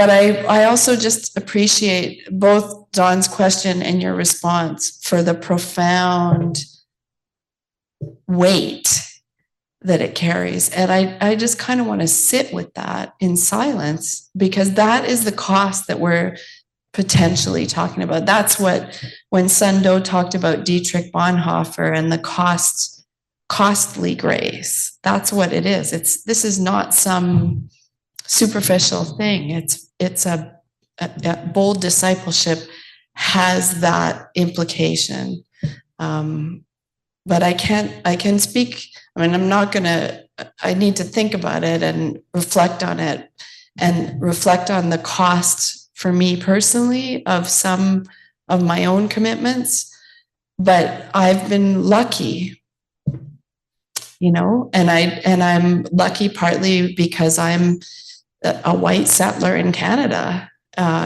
I also just appreciate both Don's question and your response for the profound weight that it carries. And I just kind of want to sit with that in silence, because that is the cost that we're potentially talking about. That's what, when Sundo talked about Dietrich Bonhoeffer and the costly grace, that's what it is. This is not some superficial thing. It's a bold discipleship has that implication. But I can speak, I mean, I need to think about it and reflect on it, and reflect on the cost for me personally of some of my own commitments. But I've been lucky, you know, and I'm lucky partly because I'm a white settler in Canada.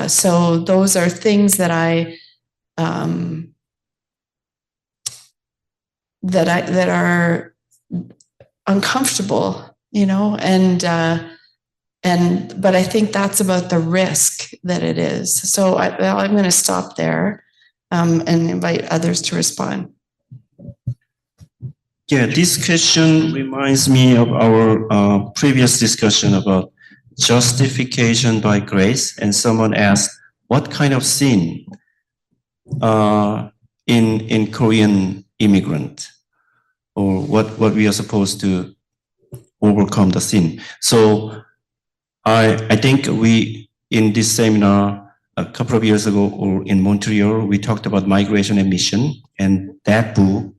So those are things that that are uncomfortable, you know, and But I think that's about the risk that it is. So I'm going to stop there and invite others to respond. Yeah, this question reminds me of our previous discussion about justification by grace. And someone asked, what kind of sin in Korean immigrant, or what we are supposed to overcome the sin? So I think we, in this seminar a couple of years ago, or in Montreal, we talked about migration and mission, and that book,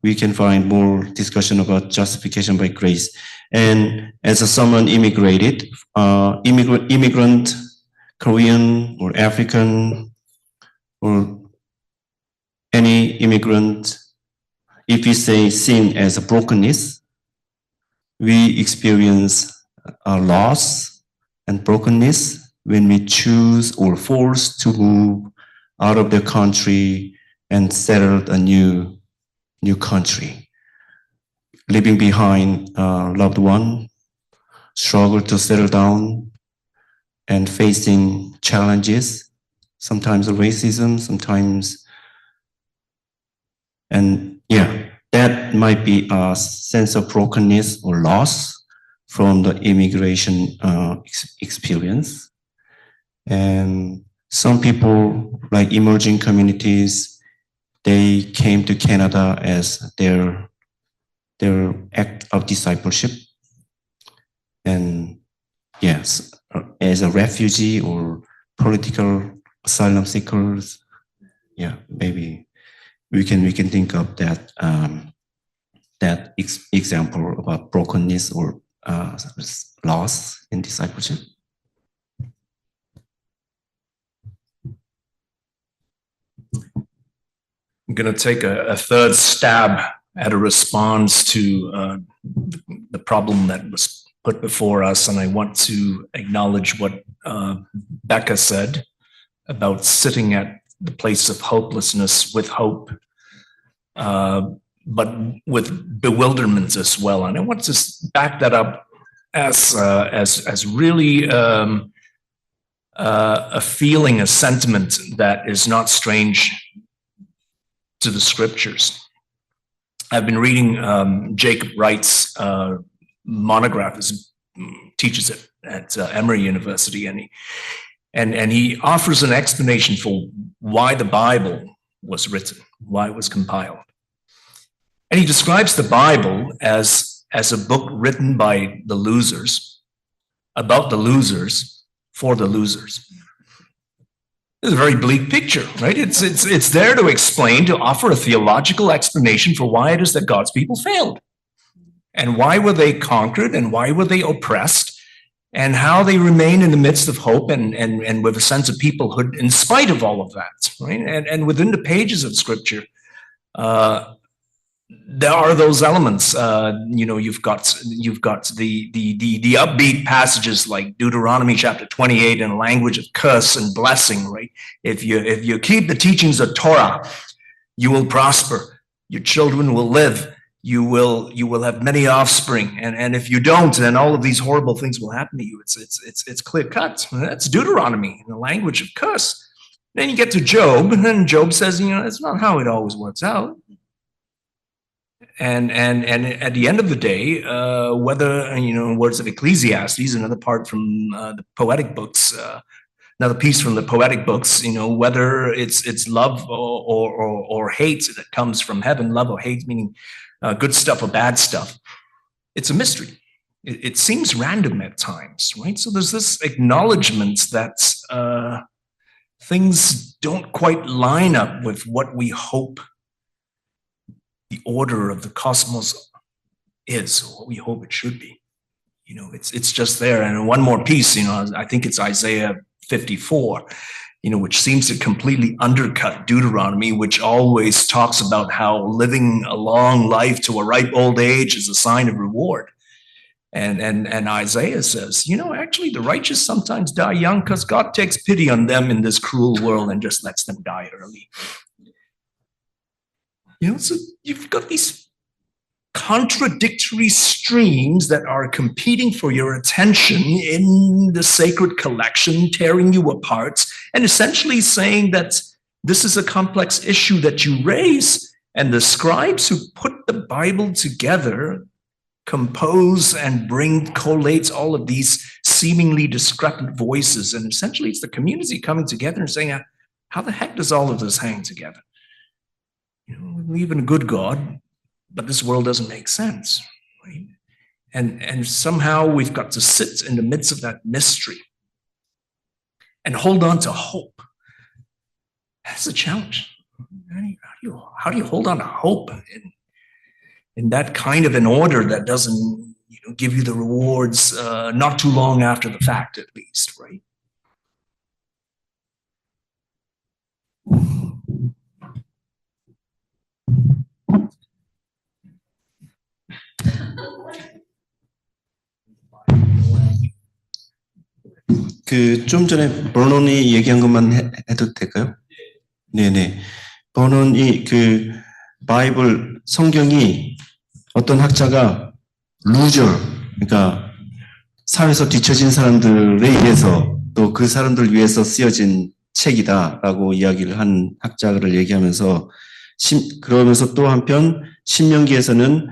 we can find more discussion about justification by grace. And as someone immigrated, immigrant, Korean or African, or any immigrant, if we say sin as a brokenness, we experience a loss and brokenness when we choose or force to move out of the country and settle a new country, leaving behind a loved one, struggle to settle down, and facing challenges, sometimes racism, sometimes, and yeah, that might be a sense of brokenness or loss from the immigration experience. And some people, like emerging communities, they came to Canada as their act of discipleship. And yes, as a refugee or political asylum seekers, yeah, maybe we can think of that example about brokenness or loss in discipleship. I'm going to take a third stab at a response to the problem that was put before us, and I want to acknowledge what Becca said about sitting at the place of hopelessness with hope, but with bewilderment as well. And I want to back that up as really a feeling, a sentiment that is not strange to the scriptures. I've been reading Jacob Wright's monograph, teaches it at Emory University, and he offers an explanation for why the Bible was written, why it was compiled. And he describes the Bible as a book written by the losers, about the losers, for the losers. It's a very bleak picture, right? It's there to explain, to offer a theological explanation for why it is that God's people failed. And why were they conquered, and why were they oppressed, and how they remain in the midst of hope and with a sense of peoplehood in spite of all of that, right? And within the pages of Scripture, there are those elements. You've got the upbeat passages like Deuteronomy chapter 28 in a language of curse and blessing, right? If you keep the teachings of Torah, you will prosper. Your children will live. You will have many offspring. And if you don't, then all of these horrible things will happen to you. It's clear cut. That's Deuteronomy in the language of curse. Then you get to Job, and then Job says, it's not how it always works out. And at the end of the day, whether, words of Ecclesiastes, another part from the poetic books, another piece from the poetic books, whether it's love or hate that comes from heaven, love or hate, meaning good stuff or bad stuff, it's a mystery. It seems random at times, right? So there's this acknowledgement that things don't quite line up with what we hope the order of the cosmos is, or what we hope it should be. It's just there. And one more piece, I think it's Isaiah 54, which seems to completely undercut Deuteronomy, which always talks about how living a long life to a ripe old age is a sign of reward. And Isaiah says, actually the righteous sometimes die young because God takes pity on them in this cruel world and just lets them die early. So you've got these contradictory streams that are competing for your attention in the sacred collection, tearing you apart, and essentially saying that this is a complex issue that you raise, and the scribes who put the Bible together compose and collate all of these seemingly discrepant voices, and essentially it's the community coming together and saying, how the heck does all of this hang together? We believe in a good God, but this world doesn't make sense, right? And somehow we've got to sit in the midst of that mystery and hold on to hope. That's a challenge. How do you hold on to hope in that kind of an order that doesn't give you the rewards not too long after the fact, at least, right? 좀 전에 버논이 얘기한 것만 해도 될까요? 네네. 버논이 바이블 성경이 어떤 학자가 루저, 그러니까 사회에서 뒤처진 사람들에 의해서 또 그 사람들을 위해서 쓰여진 책이다라고 이야기를 한 학자를 얘기하면서 그러면서 또 한편 신명기에서는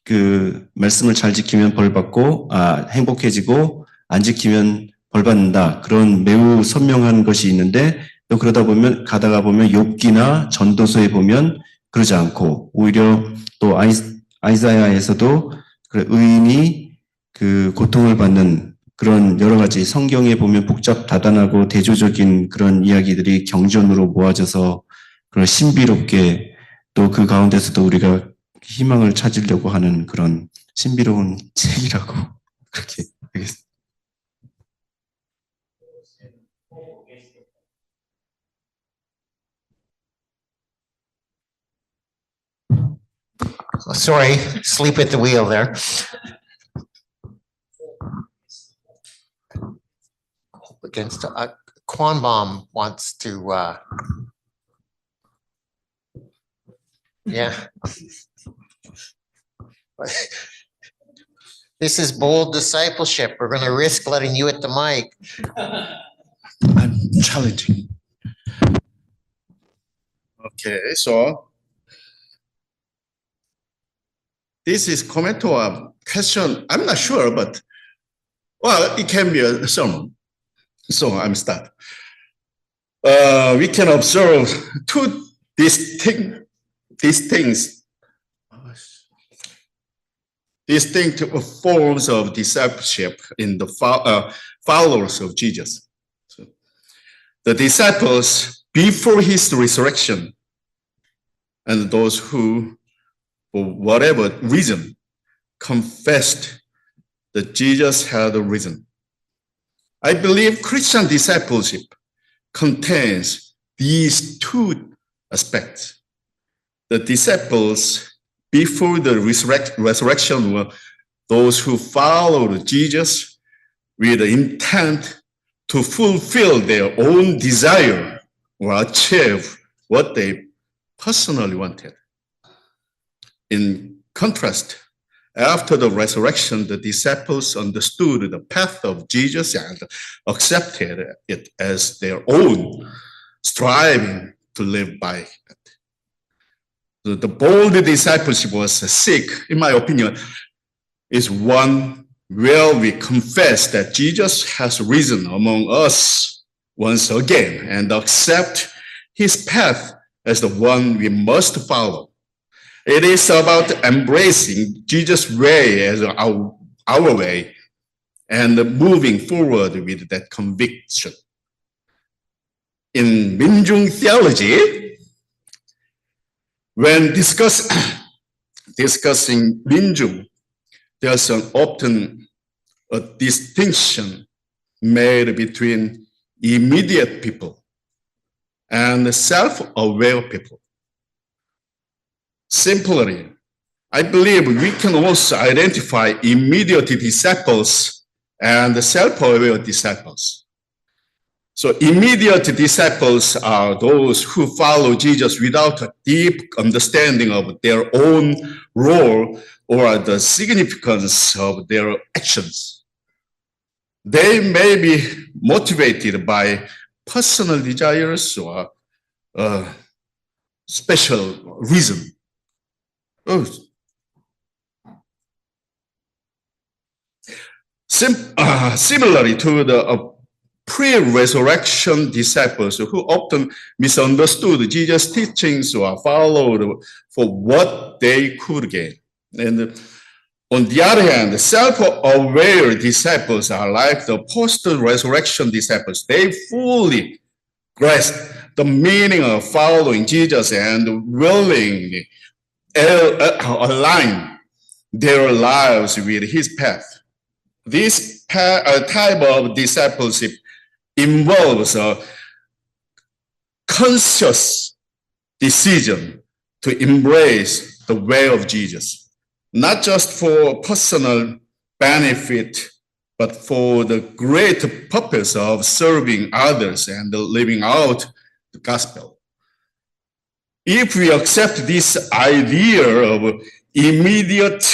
그 말씀을 잘 지키면 벌 받고 행복해지고 안 지키면 벌 받는다. 그런 매우 선명한 것이 있는데 또 가다가 보면 욥기나 전도서에 보면 그러지 않고 오히려 또 아이사야에서도 의인이 그 고통을 받는 그런 여러 가지 성경에 보면 복잡다단하고 대조적인 그런 이야기들이 경전으로 모아져서 그런 신비롭게 또 그 가운데서도 우리가 희망을 찾으려고 하는 그런 신비로운 책이라고 그렇게 되겠습니다. Sorry, sleep at the wheel there. Against Quanbom wants to, yeah. This is bold discipleship. We're going to risk letting you at the mic. I'm challenging. Okay, so this is comment to a question. I'm not sure, but well, it can be a sermon. So I'm start. We can observe two distinct forms of discipleship in the followers of Jesus. So, the disciples before his resurrection, and those who, for whatever reason, confessed that Jesus had risen. I believe Christian discipleship contains these two aspects. The disciples before the resurrection were those who followed Jesus with the intent to fulfill their own desire or achieve what they personally wanted. In contrast, after the resurrection, the disciples understood the path of Jesus and accepted it as their own, striving to live by it. The bold discipleship was sick, in my opinion, is one where we confess that Jesus has risen among us once again and accept his path as the one we must follow. It is about embracing Jesus' way as our way and moving forward with that conviction. In Minjung theology, when discussing Minjung, there's often a distinction made between immediate people and self-aware people. Simply, I believe we can also identify immediate disciples and self-aware disciples. So immediate disciples are those who follow Jesus without a deep understanding of their own role or the significance of their actions. They may be motivated by personal desires or special reason. Similarly to the pre-resurrection disciples who often misunderstood Jesus' teachings or followed for what they could gain. And on the other hand, self-aware disciples are like the post-resurrection disciples. They fully grasp the meaning of following Jesus and willingly align their lives with his path. This type of discipleship involves a conscious decision to embrace the way of Jesus, not just for personal benefit, but for the great purpose of serving others and living out the gospel. If we accept this idea of immediate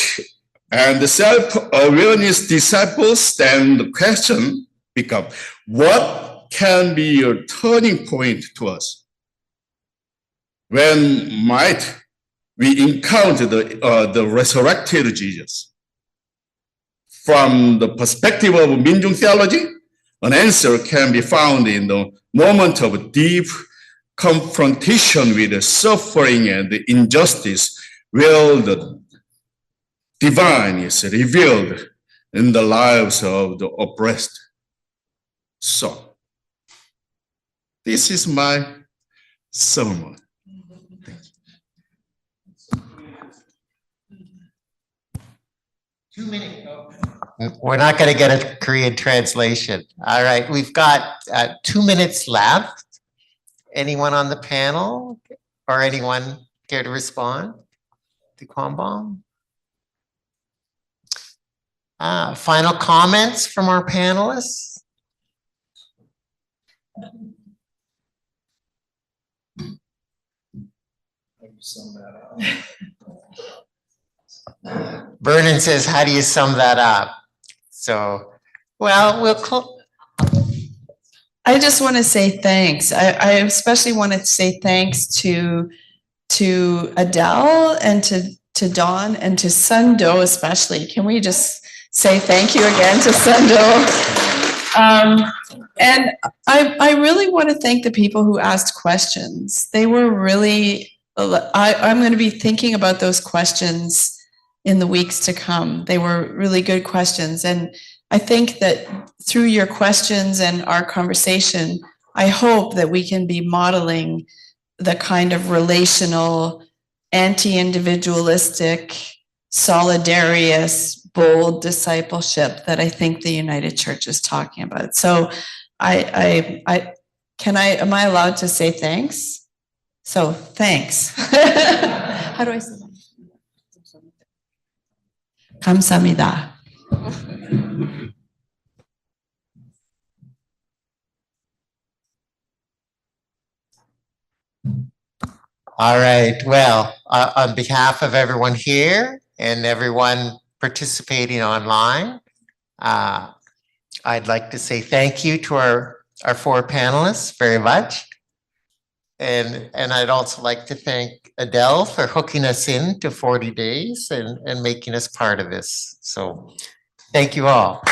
and self-awareness disciples, then the question becomes, what can be a turning point to us? When might we encounter the resurrected Jesus? From the perspective of Minjung theology, an answer can be found in the moment of deep confrontation with the suffering and the injustice, where the divine is revealed in the lives of the oppressed. So, this is my sermon. We're not going to get a Korean translation. All right, we've got 2 minutes left. Anyone on the panel or anyone care to respond to Kwambong? Final comments from our panelists? Vernon says, how do you sum that up? So, well, I just want to say thanks. I especially want to say thanks to Adele and to Dawn and to Sundo especially. Can we just say thank you again to Sundo? And I really want to thank the people who asked questions. They were really, I'm going to be thinking about those questions in the weeks to come. They were really good questions. And I think that through your questions and our conversation, I hope that we can be modeling the kind of relational, anti-individualistic, solidarious, bold discipleship that I think the United Church is talking about. So am I allowed to say thanks? So thanks. How do I say that? 감사합니다. All right, well, on behalf of everyone here and everyone participating online, I'd like to say thank you to our 4 panelists very much. And I'd also like to thank Adele for hooking us in to 40 days and making us part of this. So thank you all.